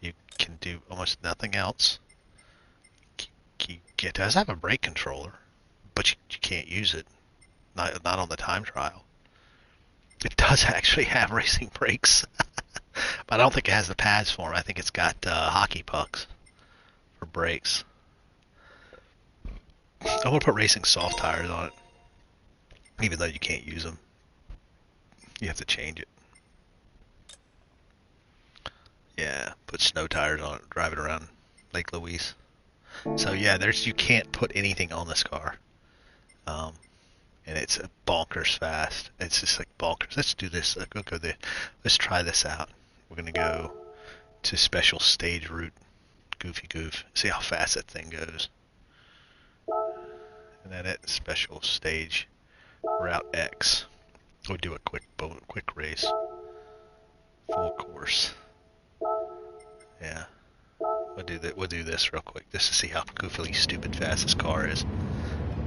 You can do almost nothing else. It does have a brake controller, but you can't use it. Not on the time trial. It does actually have racing brakes. But I don't think it has the pads for them. I think it's got hockey pucks for brakes. I want to put racing soft tires on it, even though you can't use them. You have to change it. Yeah, put snow tires on it, drive it around Lake Louise. So yeah, you can't put anything on this car. And it's bonkers fast. It's just like bonkers. Let's do this. Let's try this out. We're gonna go to special stage route, Goofy Goof. See how fast that thing goes. And then at special stage route X, we'll do a quick race, full course. Yeah, we'll do this real quick just to see how goofily stupid fast this car is.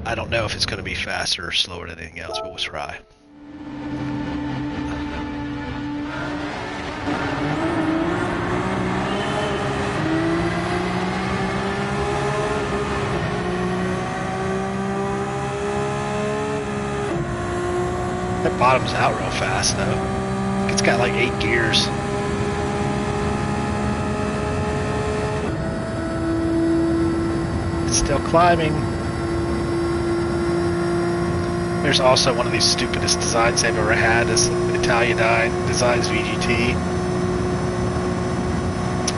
I don't know if it's going to be faster or slower than anything else, but we'll try. That bottoms out real fast though. It's got like 8 gears. It's still climbing. There's also one of these stupidest designs I've ever had, is Italian Designs VGT.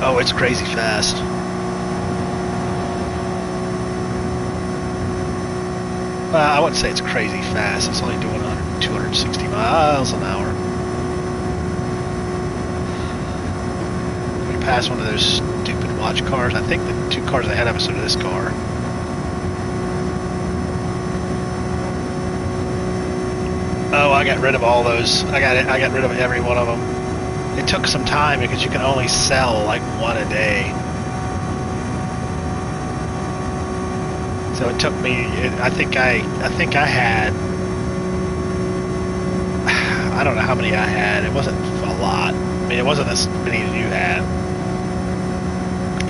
Oh, it's crazy fast. I wouldn't say it's crazy fast. It's only doing 260 miles an hour. We passed one of those stupid watch cars. I think the 2 cars ahead of us are this car. Oh, I got rid of all those. I got rid of every one of them. It took some time because you can only sell like 1 a day. So it took me. I think I had. I don't know how many I had. It wasn't a lot. I mean, it wasn't as many as you had.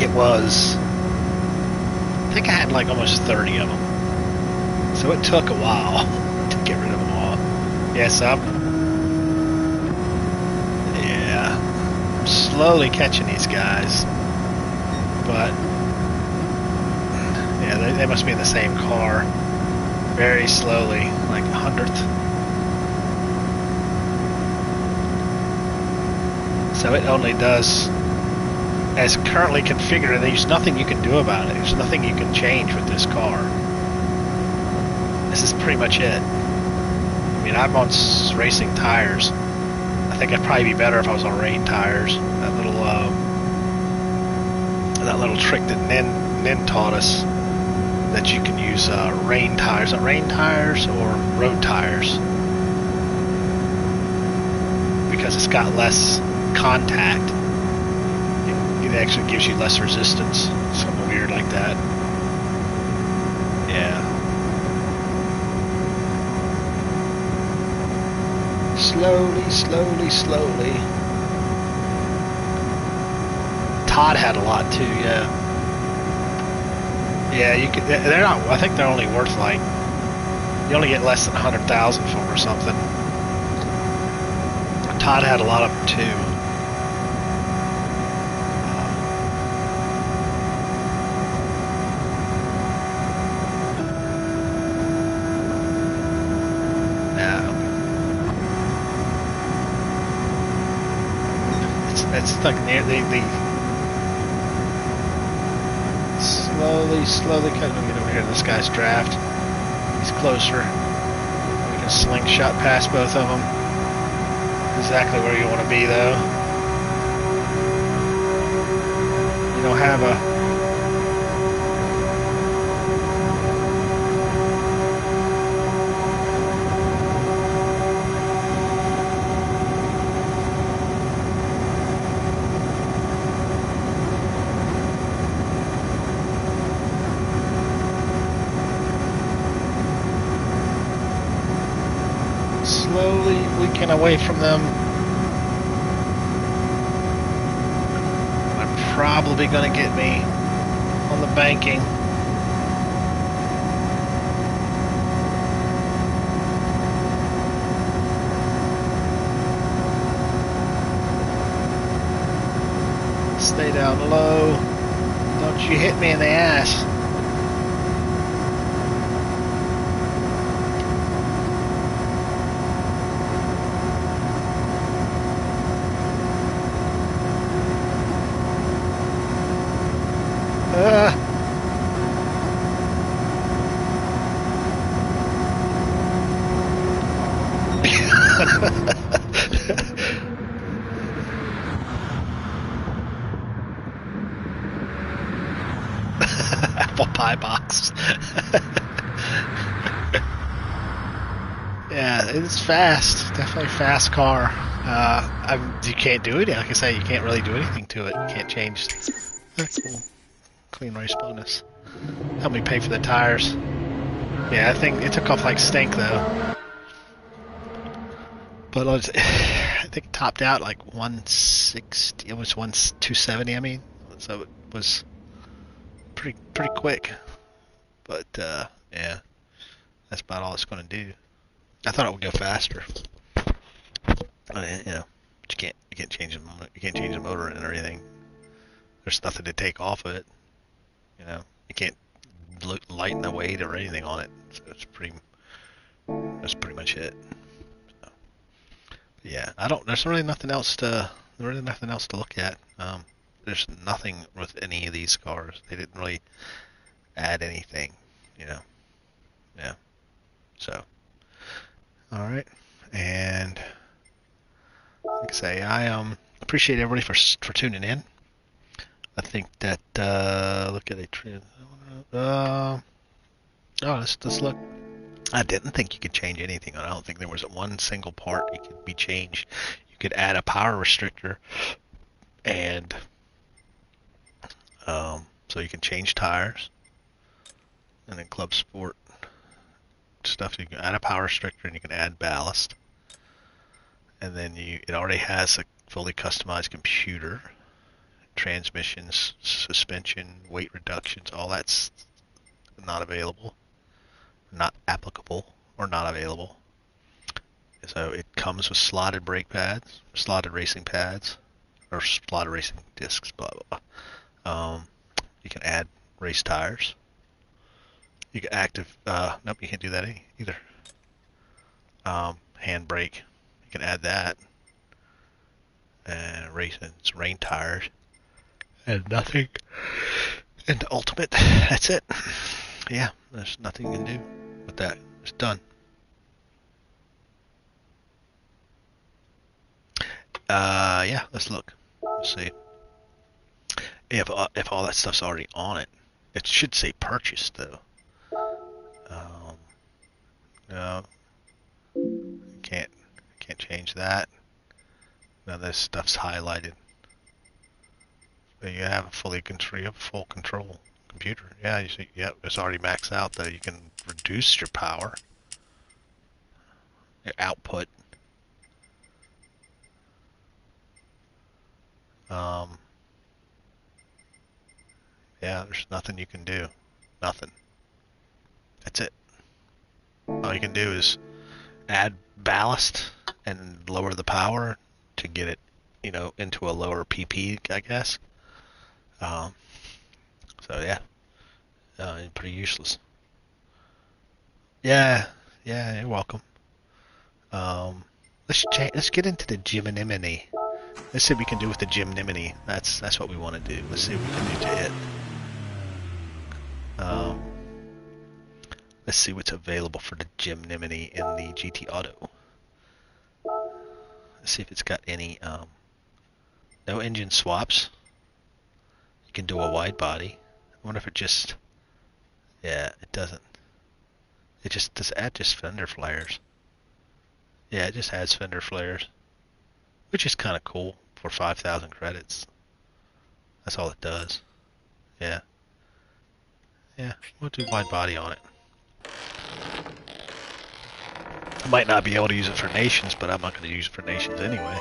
It was. I think I had like almost 30 of them. So it took a while to get rid of them all. Yes, I'm slowly catching these guys, but yeah, they must be in the same car. Very slowly, like 100th. So it only does as currently configured. There's nothing you can do about it. There's nothing you can change with this car. This is pretty much it. I mean, I'm on racing tires. I think I'd probably be better if I was on rain tires. That little trick that Nin taught us, that you can use rain tires or road tires, because it's got less contact. It actually gives you less resistance. Something weird like that. Yeah. Slowly. Todd had a lot too, yeah. Yeah, you could. They're not. I think they're only worth like. You only get less than 100,000 for them or something. Todd had a lot of them too. It's like near the slowly kind of get over here to this guy's draft. He's closer. We can slingshot past both of them. Exactly where you want to be though. You don't have a slowly leaking away from them. They're probably going to get me on the banking. Stay down low. Don't you hit me in the ass. Apple pie box. Yeah, it's fast. Definitely fast car. You can't do it. Like I say, you can't really do anything to it. You can't change. Cool. Clean race bonus. Help me pay for the tires. Yeah, I think it took off like stink though. But I think it topped out like 160. It was 270. I mean, so it was pretty quick. But yeah, that's about all it's going to do. I thought it would go faster. I mean, you know, you can't change the motor and everything. There's nothing to take off of it. You know, you can't lighten the weight or anything on it. So that's pretty much it. So, yeah, there's really nothing else to look at. There's nothing with any of these cars. They didn't really add anything, you know. Yeah. So, all right, and like I say, I appreciate everybody for tuning in. I think that look at a trend. Oh, let's look. I didn't think you could change anything. I don't think there was one single part it could be changed. You could add a power restrictor, and so you can change tires, and then Club Sport stuff. You can add a power restrictor, and you can add ballast, and then it already has a fully customized computer, transmissions, suspension, weight reductions. All that's not available, not applicable, or not available. So it comes with slotted brake pads, slotted racing pads, or slotted racing discs, blah, blah, blah. You can add race tires. You can nope, you can't do that either. Hand brake, you can add that. And rain tires. And nothing. And ultimate, that's it. Yeah, there's nothing you can do with that. It's done. Yeah, let's look. Let's see. If all that stuff's already on it, it should say purchased though. No, can't change that. Now this stuff's highlighted. But you have full control computer. Yeah, you see, yep, it's already maxed out though. You can reduce your power, your output. Yeah, there's nothing you can do. Nothing. That's it. All you can do is add ballast and lower the power to get it, into a lower PP, I guess. So yeah, pretty useless. Yeah, you're welcome. Let's get into the Jiminy. Let's see what we can do with the Jiminy. That's what we want to do. Let's see what we can do to it. Let's see what's available for the Jiminy in the GT Auto. Let's see if it's got any no engine swaps. You can do a wide body. I wonder if it just, yeah, it doesn't. It just does add just fender flares. Yeah, it just adds fender flares, which is kind of cool for 5,000 credits. That's all it does. Yeah. Yeah, we'll do wide body on it. I might not be able to use it for nations, but I'm not going to use it for nations anyway.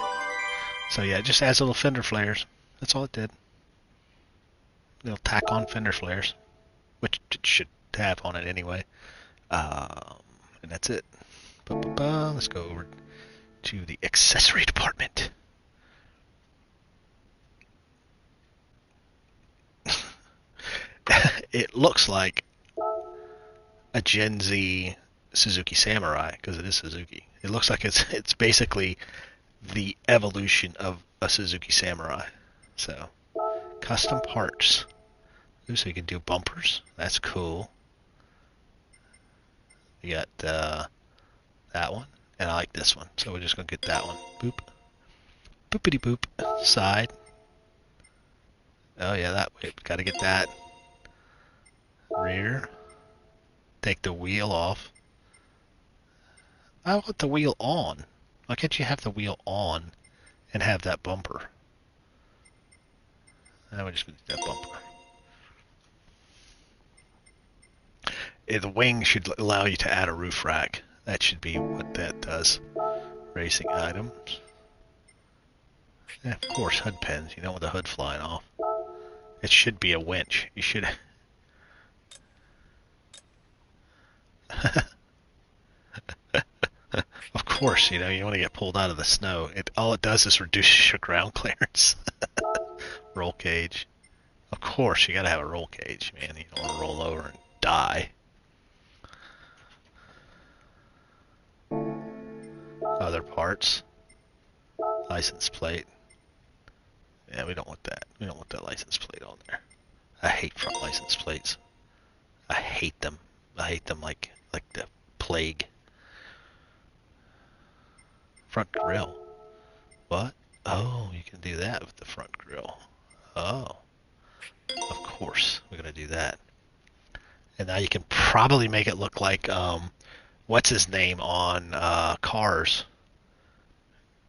So yeah, it just adds little fender flares. That's all it did. They'll tack on fender flares, which it should have on it anyway. And that's it. Let's go over to the accessory department. it looks like a Gen Z Suzuki Samurai because it is Suzuki. It looks like it's basically the evolution of a Suzuki Samurai. So custom parts. Ooh, so you can do bumpers. That's cool. You got that one, and I like this one. So we're just gonna get that one. Boop, boopity boop. Side. Oh yeah, that way. Got to get that. Rear. Take the wheel off. I want the wheel on. Why can't you have the wheel on and have that bumper? I would just get that bumper. The wing should allow you to add a roof rack. That should be what that does. Racing items. Yeah, of course, hood pins. You don't want the hood flying off. It should be a winch. You should. Of course, you want to get pulled out of the snow. All it does is reduce your ground clearance. Roll cage. Of course, you gotta have a roll cage, man. You don't want to roll over and die. Other parts. License plate. Yeah, we don't want that. We don't want that license plate on there. I hate front license plates. I hate them. I hate them like the plague. Front grille. What? Oh, you can do that with the front grille. Oh, of course, we're gonna do that. And now you can probably make it look like what's his name on Cars.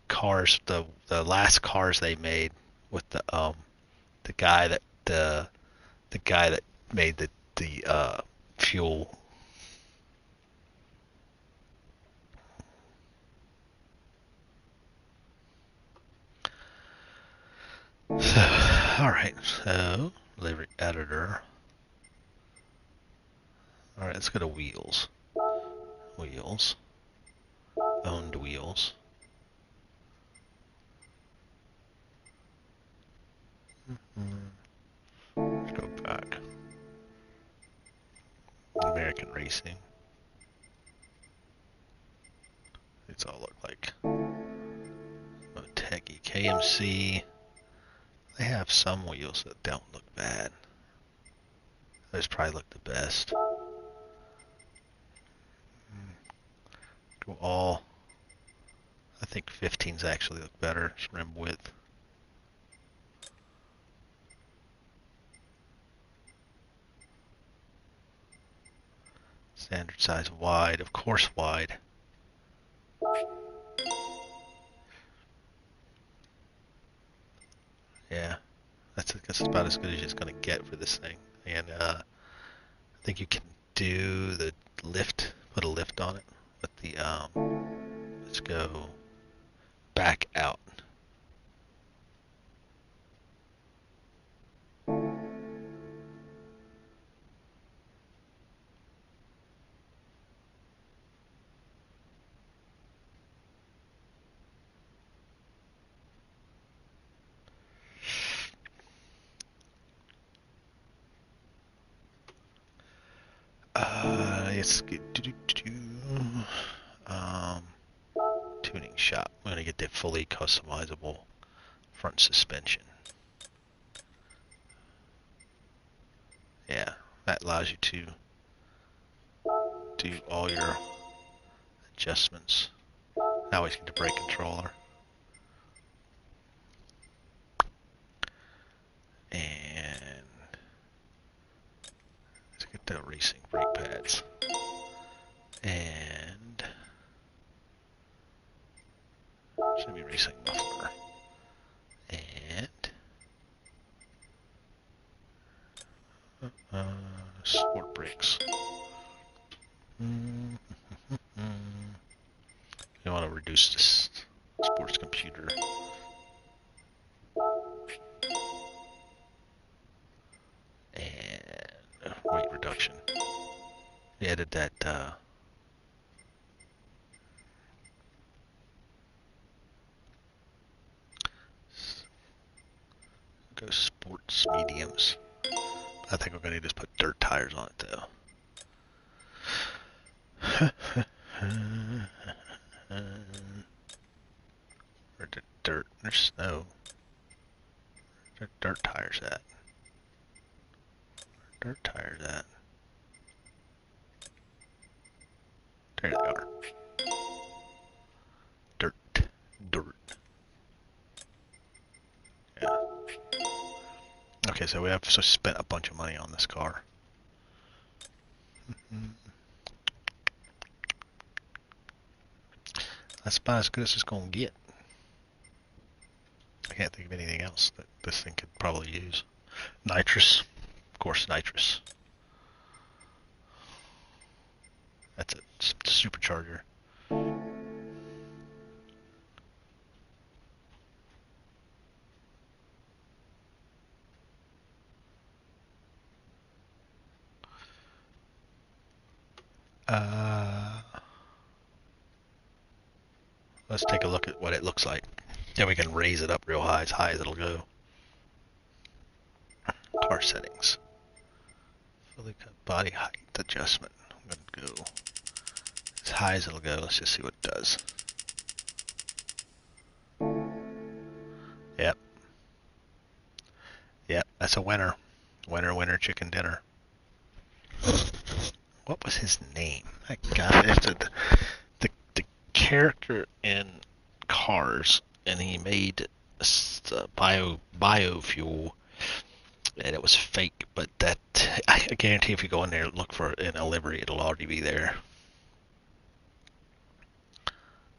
Cars, the last Cars they made with the guy that the guy that made the fuel. So, all right, so livery editor. All right, let's go to wheels. Wheels. Owned wheels. Let's go back. American Racing. It's all look like. Motegi, KMC. They have some wheels that don't look bad. Those probably look the best. Go all. I think 15s actually look better. It's rim width. Standard size wide, of course wide. Yeah, that's about as good as it's going to get for this thing. And I think you can do the lift, put a lift on it. But the let's go back out. Let's get tuning shop. I'm gonna get the fully customizable front suspension. Yeah, that allows you to do all your adjustments. Now we get the brake controller. And let's get the racing brake pads. And semi racing muffler. And sport brakes. You want to reduce this sports computer. And weight reduction. We added that go sports mediums. I think we're going to just put dirt tires on it, though. Or dirt. There's snow. Where dirt tires at? Where dirt tires at? There they are. Dirt. Dirt. Yeah. Okay, so we have spent a bunch of money on this car. That's about as good as it's going to get. I can't think of anything else that this thing could probably use. Nitrous. Of course, nitrous. That's a supercharger. Let's take a look at what it looks like. Then we can raise it up real high as it'll go. Car settings. Fully cut body height adjustment. I'm going to go as high as it'll go. Let's just see what it does. Yep. Yep, that's a winner. Winner, chicken dinner. What was his name? I got it. The character in Cars, and he made biofuel, and it was fake, but that I guarantee if you go in there and look for it in a livery, it'll already be there.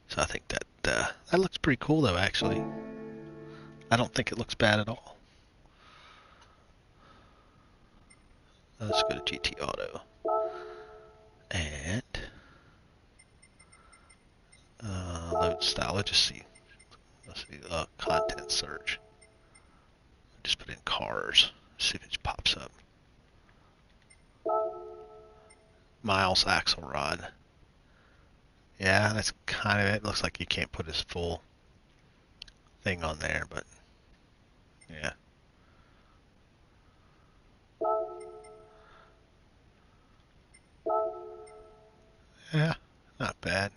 So I think that that looks pretty cool, though. Actually, I don't think it looks bad at all. Let's go to GT Auto and load style. Let's just see. Let's see. Content search. Just put in cars. See if it pops up. Miles Axelrod. Yeah, that's kind of it. Looks like you can't put his full thing on there, but yeah. Yeah, not bad.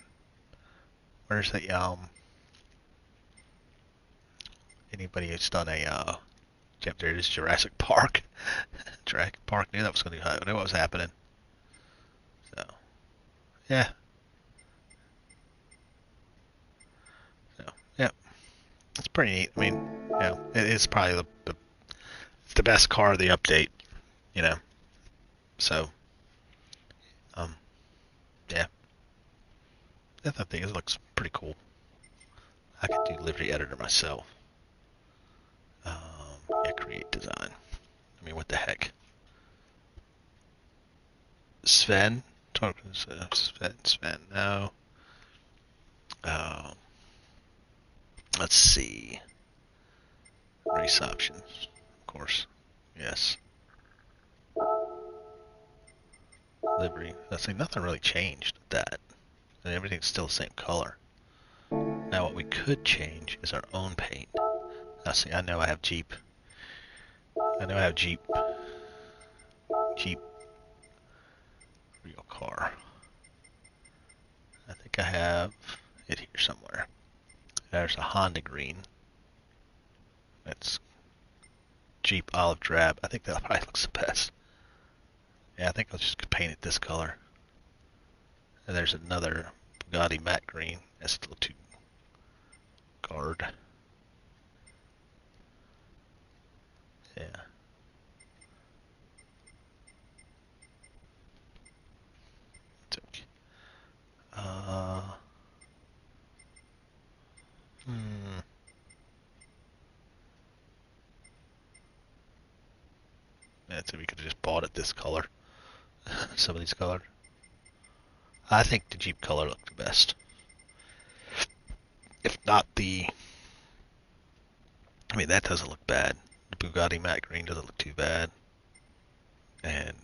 Where's the anybody who's done a yep, there it is, Jurassic Park. Jurassic Park knew that was gonna I knew what was happening. So yeah. So yeah. It's pretty neat. I mean, yeah, it is probably it's the best car of the update, you know. So yeah. I think it looks pretty cool. I could do livery editor myself. Yeah, create design. I mean, what the heck? Sven? Sven, no. Let's see. Race options, of course. Yes. Livery. Let's see, nothing really changed with that. And everything's still the same color. Now what we could change is our own paint. Now see, I know I have Jeep. Jeep. Real car. I think I have it here somewhere. There's a Honda green. That's Jeep olive drab. I think that probably looks the best. Yeah, I think I'll just paint it this color. And there's another Bugatti matte green. That's a little too guard. Yeah. It's okay. That's if we could have just bought it this color. Some of these colors. I think the Jeep color looked the best. If not the... I mean, that doesn't look bad. The Bugatti matte green doesn't look too bad. And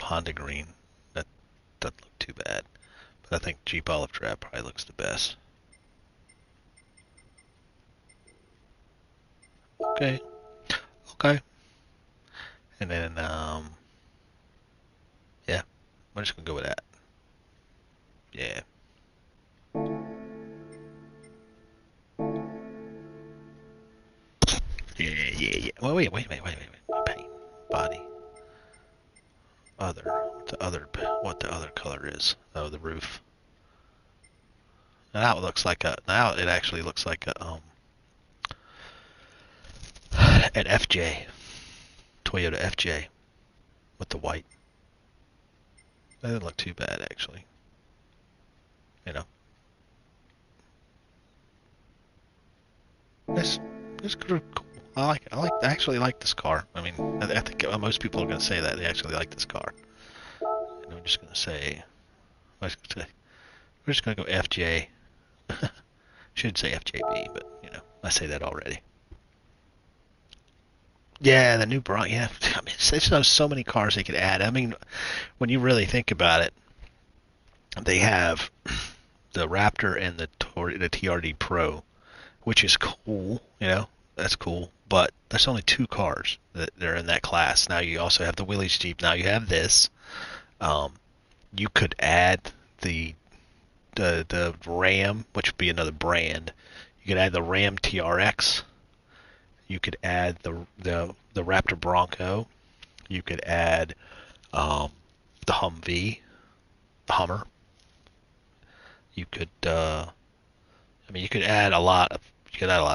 Honda green, that doesn't look too bad. But I think Jeep olive drab probably looks the best. Okay. And then, yeah, we're just gonna go with that. Yeah. Yeah. Well, wait. Paint, body, other. What the other color is? Oh, the roof. Now it looks like a. Now it actually looks like a an FJ, Toyota FJ, with the white. That didn't look too bad actually. You know. It's cool. I actually like this car. I mean, I think most people are going to say that they actually like this car. And I'm just going to say, we're just going to go FJ. Should say FJB, but you know, I say that already. Yeah, the new Bronco. Yeah, I mean, there's so many cars they could add. I mean, when you really think about it, they have the Raptor and the TRD Pro, which is cool. You know, that's cool. But there's only two cars that are in that class. Now you also have the Willys Jeep. Now you have this. Um, you could add the the Ram, which would be another brand. You could add the Ram TRX. You could add the Raptor Bronco. You could add the Humvee, the Hummer. You could I mean you could add a lot of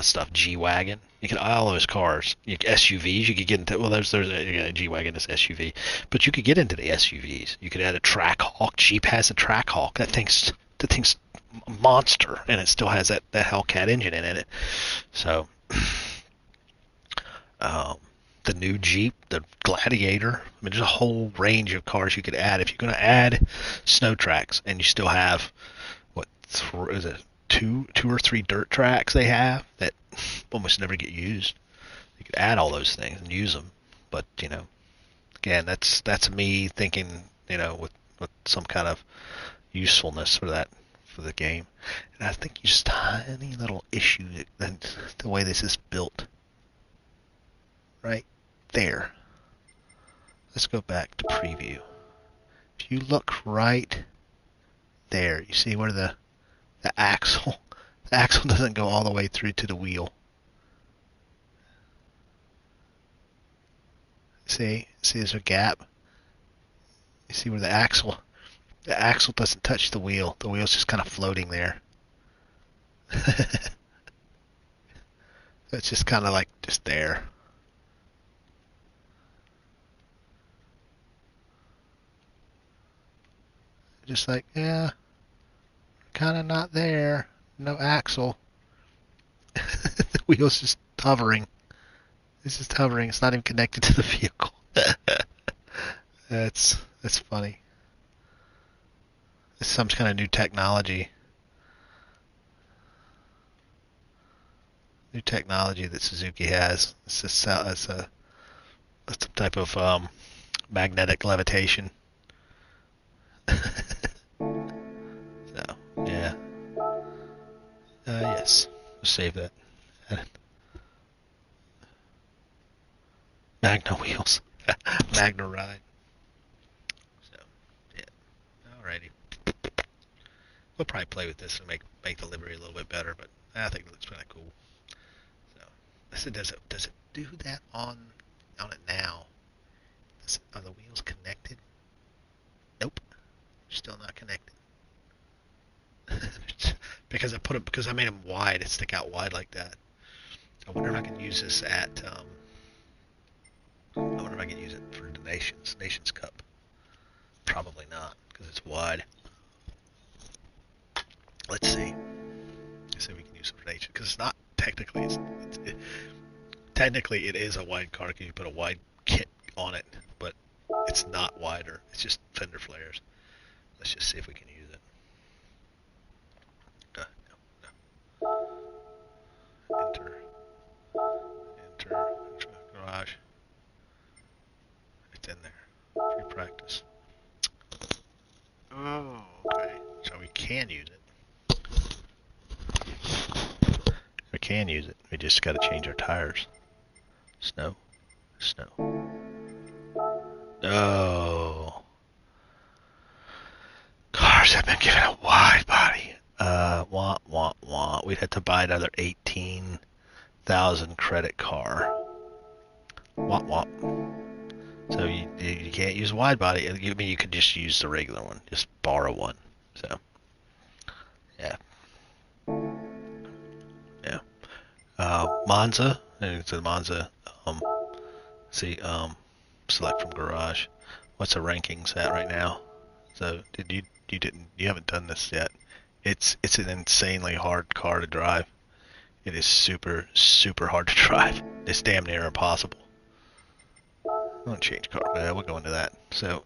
stuff. G wagon. You could add all those cars. SUVs. You could get into there's a G wagon is SUV, but you could get into the SUVs. You could add a Trackhawk. Jeep has a Trackhawk. That thing's a monster, and it still has that Hellcat engine in it. So um, the new Jeep, the Gladiator. I mean, there's a whole range of cars you could add. If you're going to add snow tracks, and you still have what is it, two or three dirt tracks they have that almost never get used. You could add all those things and use them. But you know, again, that's me thinking, you know, with some kind of usefulness for the game. And I think just tiny little issue that the way this is built. Right there. Let's go back to preview. If you look right there, you see where the axle doesn't go all the way through to the wheel. See there's a gap. You see where the axle doesn't touch the wheel. The wheel's just kind of floating there. It's just kind of like just there. Just like, yeah, kind of not there. No axle. The wheel's just hovering. It's just hovering. It's not even connected to the vehicle. That's funny. It's some kind of new technology. New technology that Suzuki has. It's just it's some type of magnetic levitation. So yeah. Yes. We'll save that. Magna wheels. Magna ride. So yeah. Alrighty. We'll probably play with this and make the livery a little bit better, but I think it looks kind of cool. So I said, does it do that on it now? Are the wheels connected? Nope. Still not connected. Because I made them wide. It stick out wide like that. I wonder if I can use this at. I wonder if I can use it for the Nations Cup. Probably not because it's wide. Let's see. Let's see if we can use it for Nations because it's not technically. Technically, it is a wide car because you put a wide kit on it, but it's not wider. It's just fender flares. Let's just see if we can use it. No. Enter garage. It's in there. Free practice. Oh, okay. So we can use it. We can use it. We just got to change our tires. Snow. Oh. Cars have been given a wide body. Wah. We'd have to buy another 18,000 credit car. Wah. So you can't use a wide body. I mean, you could just use the regular one. Just borrow one. So, yeah. Yeah. Monza. It's a Monza. Select from garage. What's the rankings at right now? So you haven't done this yet. It's an insanely hard car to drive. It is super hard to drive. It's damn near impossible. I won't change car, but we'll go into that. So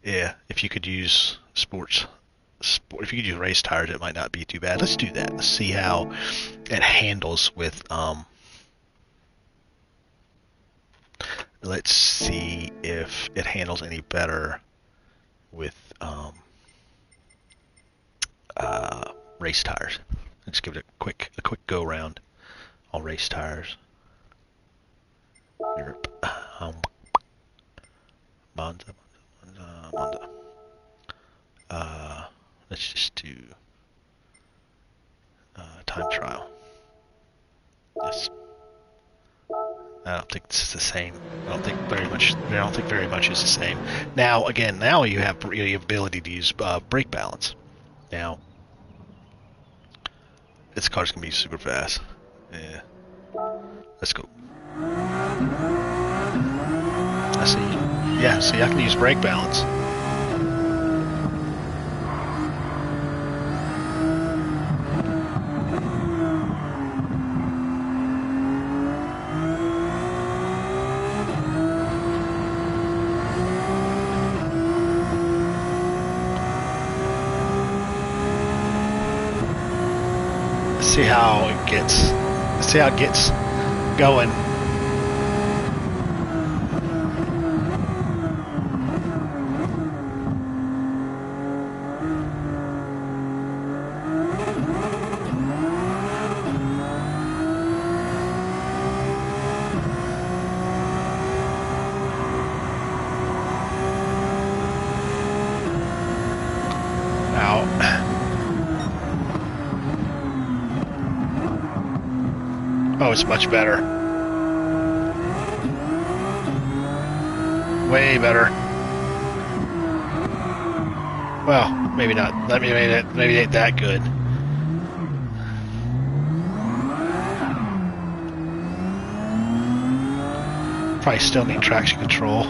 yeah, if you could use if you could use race tires, it might not be too bad. Let's do that. Let's see how it handles with let's see if it handles any better with race tires. Let's give it a quick go round. All race tires. Europe. Monza. Let's just do time trial. Yes. I don't think it's the same. I don't think very much is the same. Now you have the ability to use brake balance. Now, this car's gonna be super fast. Yeah. Let's go. I see. Yeah, see, I can use brake balance. See how it gets. See how it gets going. Oh, it's much better. Way better. Well, maybe not. Maybe it ain't that good. Probably still need traction control.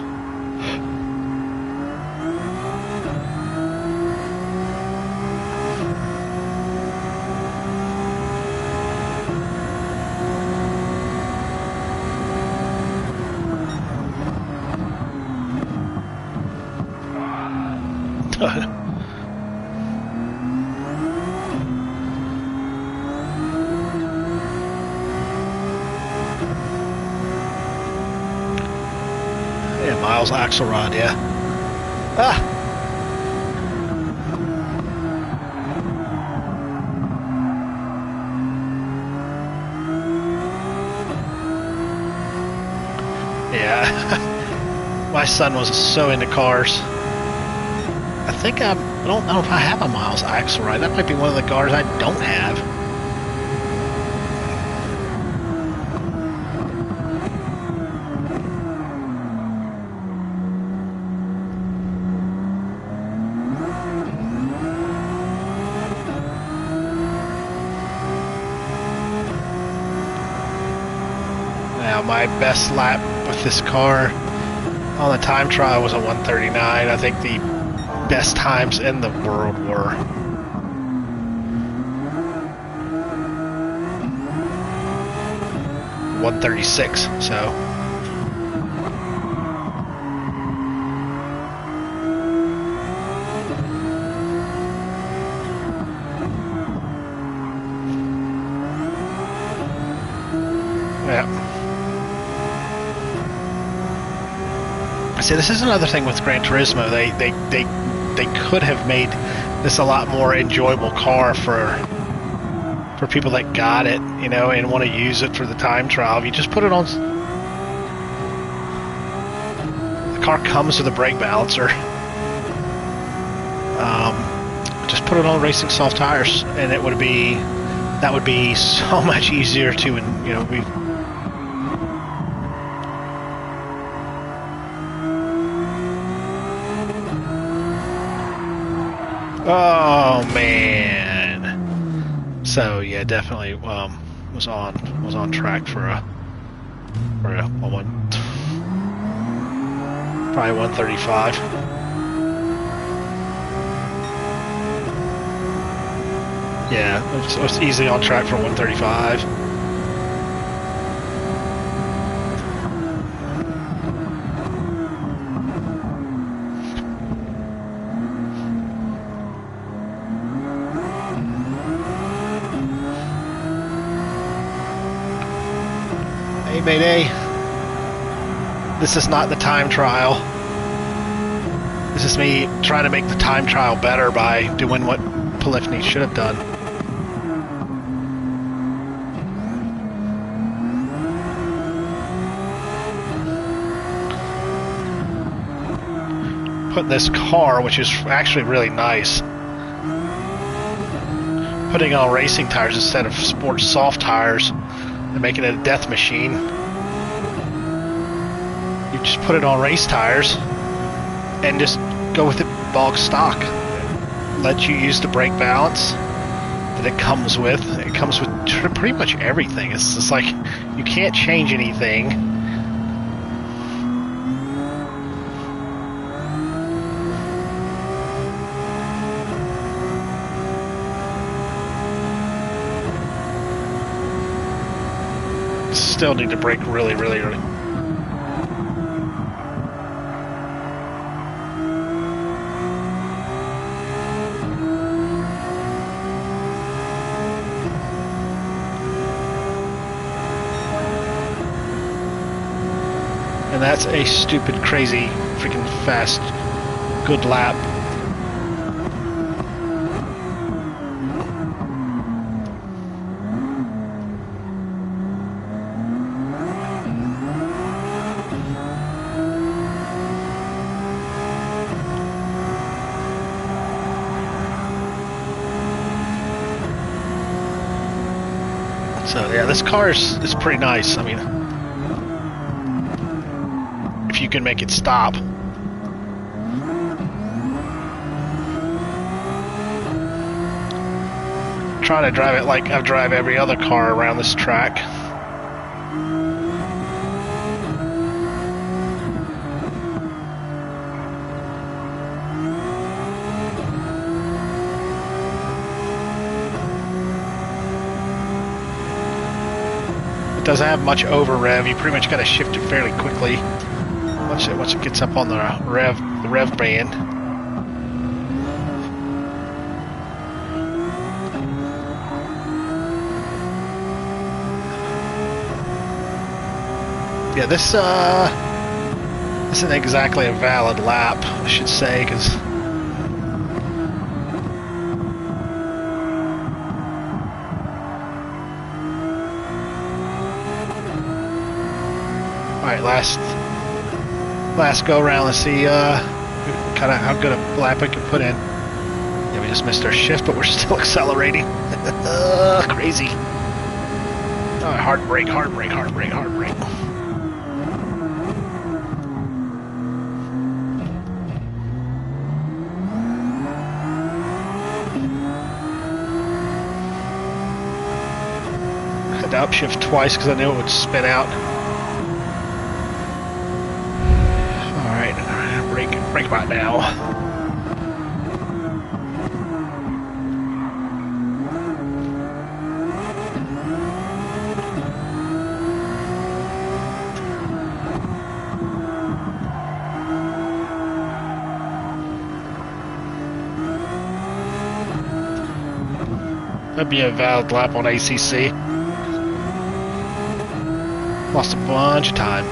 Yeah, Miles Axelrod, yeah. Ah! Yeah. My son was so into cars. I don't know if I have a Miles Axelrod. That might be one of the cars I don't have. Now, my best lap with this car on the time trial was a 139. I think the best times in the world were 136, so yeah. See, this is another thing with Gran Turismo. They could have made this a lot more enjoyable car for people that got it, you know, and want to use it for the time trial. If you just put it on, car comes with a brake balancer. Just put it on racing soft tires, and that would be so much easier to, you know, be. Oh man! So yeah, definitely was on track for a one, probably 135. Yeah, it was easily on track for 135. Hey, Mayday. This is not the time trial. This is me trying to make the time trial better by doing what Polyphony should have done. Putting this car, which is actually really nice, putting on racing tires instead of sports soft tires and making it a death machine. You just put it on race tires and just go with it bog stock. Let you use the brake balance that it comes with. It comes with pretty much everything. It's just like you can't change anything. Still need to brake really, really early. And that's a stupid, crazy, freaking fast, good lap. So yeah, this car is pretty nice. I mean, if you can make it stop. Trying to drive it like I drive every other car around this track. It doesn't have much over rev. You pretty much got to shift it fairly quickly once it gets up on the rev band. Yeah, this isn't exactly a valid lap, I should say, because alright, last go around. Let's see kind of how good a lap I can put in. Yeah, we just missed our shift, but we're still accelerating. Crazy. Oh, hard brake, hard brake, hard brake, hard brake. Had to upshift twice because I knew it would spin out. Brake right now. That'd be a valid lap on ACC. Lost a bunch of time.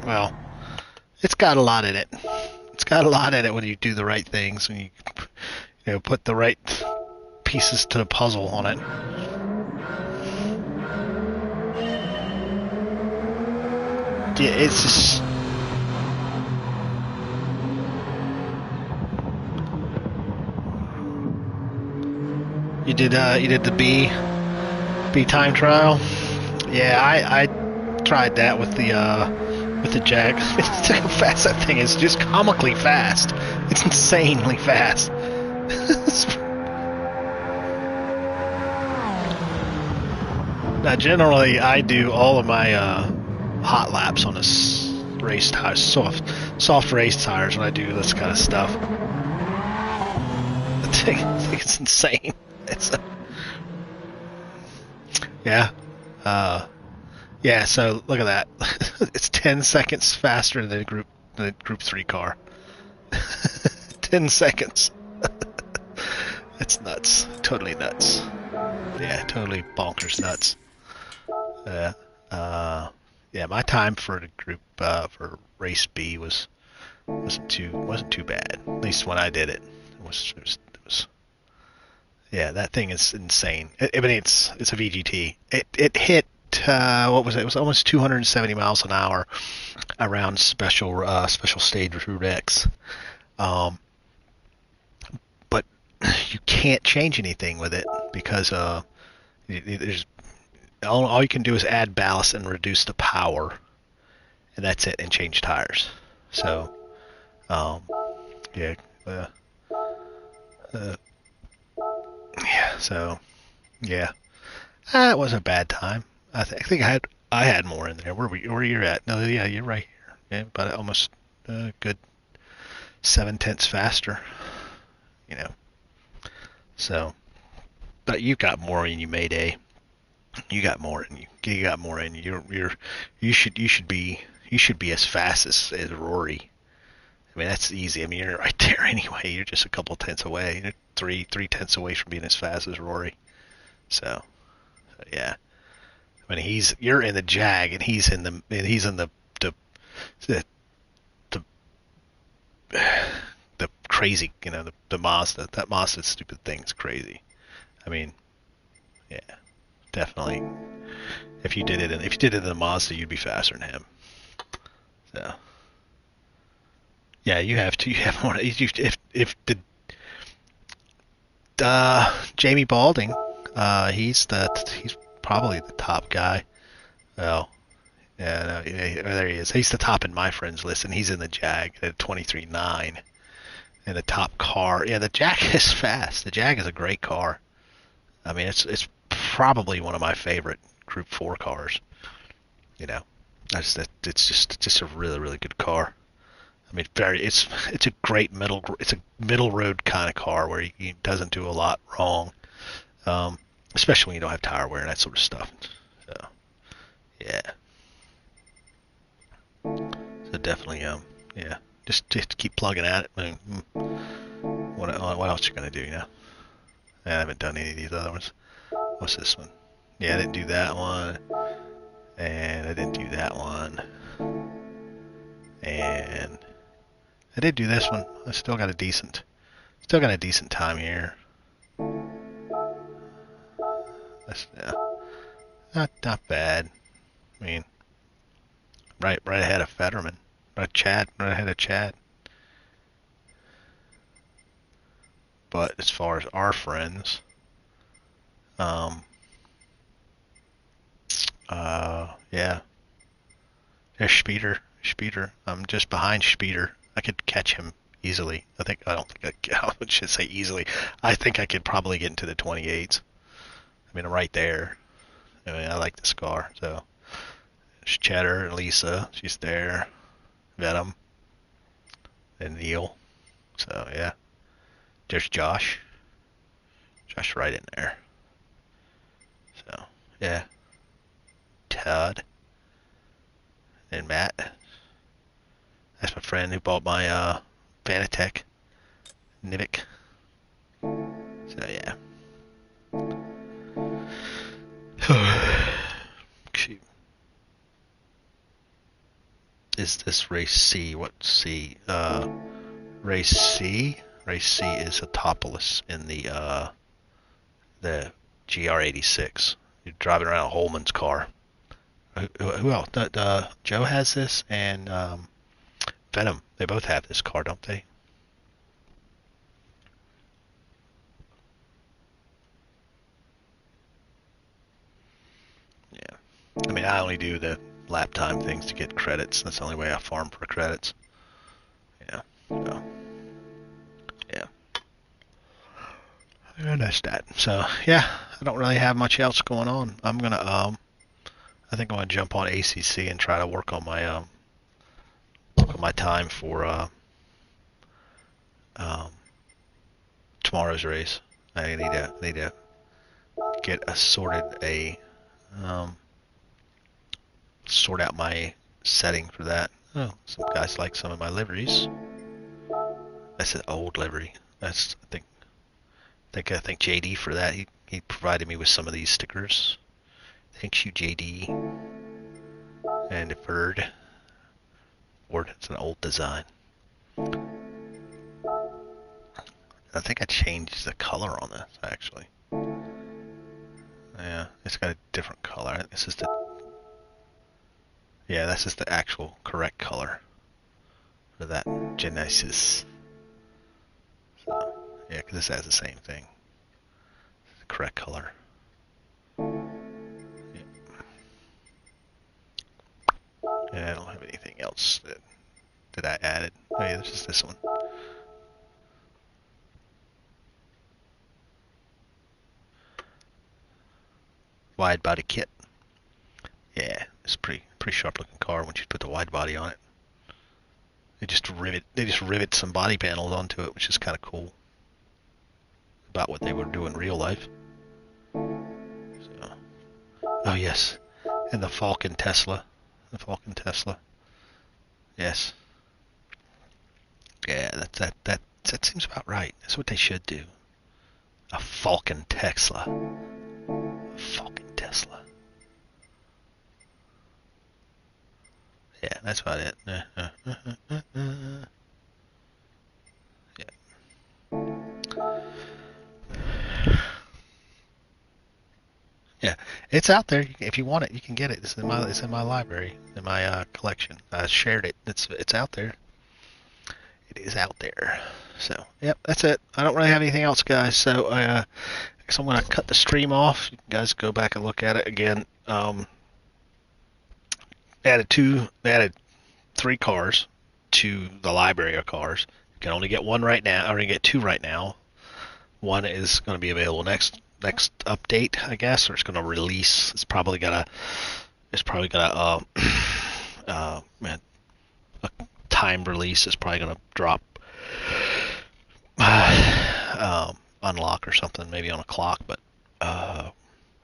Well, it's got a lot in it. It's got a lot in it when you do the right things, when you put the right pieces to the puzzle on it. Yeah, it's just you did the B time trial. Yeah, I tried that with the Jag. Look how fast that thing is. Just comically fast. It's insanely fast. Now, generally, I do all of my hot laps on race tires, soft race tires when I do this kind of stuff. I think it's insane. It's yeah, uh, yeah. So look at that. It's 10 seconds faster than the Group 3 car. 10 seconds. It's nuts. Totally nuts. Yeah, totally bonkers nuts. Yeah. Yeah, my time for the group for race B wasn't too bad. At least when I did it, it was yeah, that thing is insane. I mean, it's a VGT. It hit what was it? It was almost 270 miles an hour around special stage Route X. Um, but you can't change anything with it because there's all you can do is add ballast and reduce the power, and that's it, and change tires. So, um, yeah, uh, uh, yeah. So, yeah, it was a bad time. I think I had more in there. Where you're at? No, yeah, you're right here. Yeah, but almost good 7/10 faster. You know. So, but you got more in you, Mayday. You got more in you. You got more in you. You should be as fast as Rory. I mean, that's easy. I mean, you're right there anyway. You're just a couple tenths away. You're three tenths away from being as fast as Rory. So yeah. I mean, you're in the Jag, and he's in the the, the crazy, the Mazda. That Mazda stupid thing's crazy. I mean, yeah, definitely. If you did it in the Mazda, you'd be faster than him. So yeah, you have to. You have more. If the Jamie Balding, he's probably the top guy. Well, yeah, no, yeah, there he is. He's the top in my friends list, and he's in the Jag at 23.9. And the top car, yeah, the Jag is fast. The Jag is a great car. I mean, it's probably one of my favorite Group 4 cars. You know, it's just a really really good car. I mean, it's a great it's a middle road kind of car where he doesn't do a lot wrong, especially when you don't have tire wear and that sort of stuff. So yeah, so definitely yeah, just keep plugging at it. I mean, what else you gonna do? I haven't done any of these other ones. What's this one? Yeah, I didn't do that one, and I didn't do that one, and I did do this one. I still got a decent time here. That's not bad. I mean, right ahead of Fetterman, right ahead of Chad. But as far as our friends, um, yeah, there's Speeder. I'm just behind Speeder. I could catch him easily. I don't think I should say easily. I think I could probably get into the 28s. I mean, I'm right there. I mean, I like this car. So there's Cheddar and Lisa. She's there. Venom and Neil. So yeah. There's Josh. Josh right in there. So yeah. Todd and Matt. That's my friend who bought my Vanatech Nivik. So yeah. Shoot. is this race C? What C? Race C. Race C is Autopolis in the GR86. You're driving around Holman's car. Who else? Joe has this, and Venom. They both have this car, don't they? Yeah. I mean, I only do the lap time things to get credits. That's the only way I farm for credits. Yeah. So, yeah. And that's that. So, yeah, I don't really have much else going on. I think I'm gonna jump on ACC and try to work on my time for um, tomorrow's race. I need to get um, sort out my setting for that. Oh, some guys like some of my liveries. That's an old livery. I think JD for that. He provided me with some of these stickers. Thanks you, JD. And a bird. It's an old design. I think I changed the color on this actually. Yeah, it's got a different color. This is this is the actual correct color for that Genesis. So, yeah, because this has the same thing. The correct color. Yeah. And I don't have anything else that I added. Oh yeah, this is this one. Wide body kit. Yeah, it's pretty sharp looking car once you put the wide body on it. They just rivet some body panels onto it, which is kind of cool. About what they would do in real life. So, oh yes, and the Falcon Tesla. The Falcon Tesla. Yes. Yeah, that seems about right. That's what they should do. A Falcon Tesla. A Falcon Tesla. Yeah, that's about it. Yeah. Yeah, it's out there. If you want it, you can get it. It's in my library, in my collection. I shared it. It's out there. It is out there. So, yep, that's it. I don't really have anything else, guys. So, I guess I'm gonna cut the stream off. You guys go back and look at it again. They added 3 cars to the library of cars. You can only get one right now, or you can get 2 right now. One is going to be available next update, I guess, or it's going to release. It's probably gonna man, a timed release is probably going to drop unlock or something, maybe on a clock, but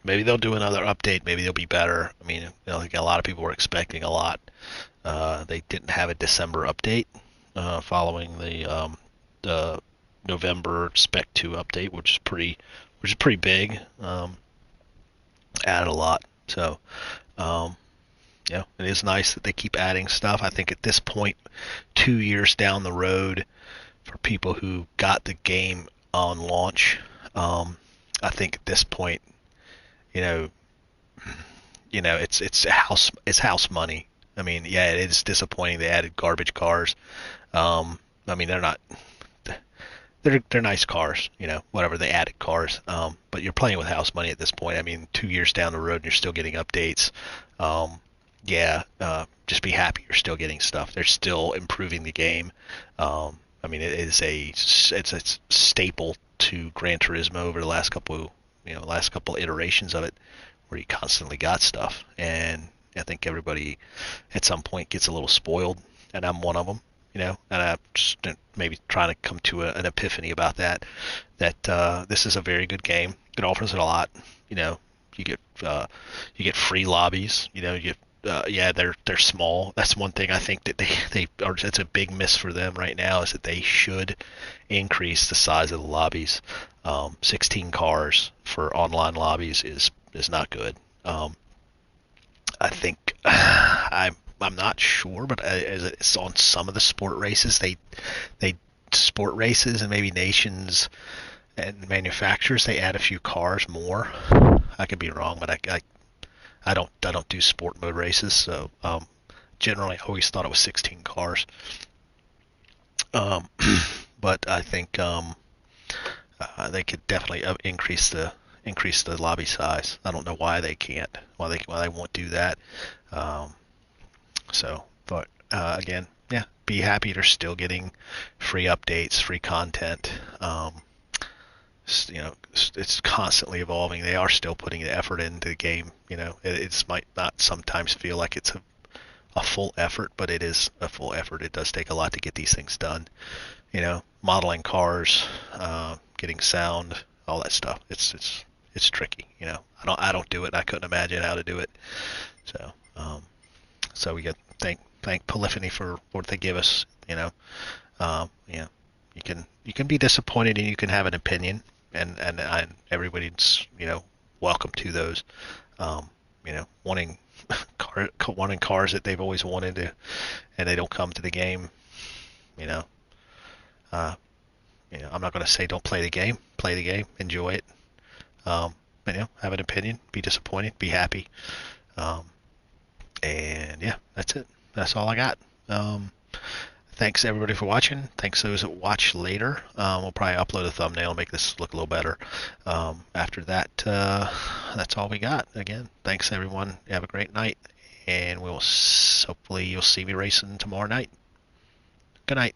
maybe they'll do another update. Maybe they'll be better. I mean, I think a lot of people were expecting a lot. They didn't have a December update following the November Spec 2 update, which is pretty big. Added a lot. So, yeah, it is nice that they keep adding stuff. I think at this point, 2 years down the road, for people who got the game on launch, I think at this point, it's house money. I mean, yeah, it is disappointing they added garbage cars. I mean, they're nice cars, whatever, they added cars. But you're playing with house money at this point. I mean, 2 years down the road, and you're still getting updates. Just be happy you're still getting stuff. They're still improving the game. I mean, it's a staple to Gran Turismo over the last couple iterations of it, where you constantly got stuff. And I think everybody at some point gets a little spoiled, and I'm one of them. And I'm just maybe trying to come to an epiphany about that this is a very good game. It offers a lot. You get free lobbies. You get they're small. That's one thing I think that they are. That's a big miss for them right now, is that they should increase the size of the lobbies. 16 cars for online lobbies is not good. I think I'm not sure, but as it's on some of the sport races, they sport races and maybe nations and manufacturers, they add a few cars more. I could be wrong, but I don't do sport mode races, so generally I always thought it was 16 cars. Um, but I think they could definitely increase the lobby size. I don't know why they can't, why they won't do that. Um, but again, yeah, be happy they're still getting free updates, free content. It's constantly evolving. They are still putting the effort into the game. It might not sometimes feel like it's a full effort, but it is a full effort. It does take a lot to get these things done. Modeling cars, getting sound, all that stuff. It's tricky. I don't do it. I couldn't imagine how to do it. So we get thank Polyphony for what they give us. You know, you can be disappointed and you can have an opinion, and everybody's welcome to those. Wanting wanting cars that they've always wanted to, and they don't come to the game. You know, uh, I'm not going to say don't play the game. Play the game, enjoy it. Have an opinion, be disappointed, be happy, um, and yeah, that's it. That's all I got. Um, Thanks everybody for watching. Thanks those that watch later. We'll probably upload a thumbnail, make this look a little better. After that, that's all we got. Again, thanks everyone. Have a great night, and hopefully you'll see me racing tomorrow night. Good night.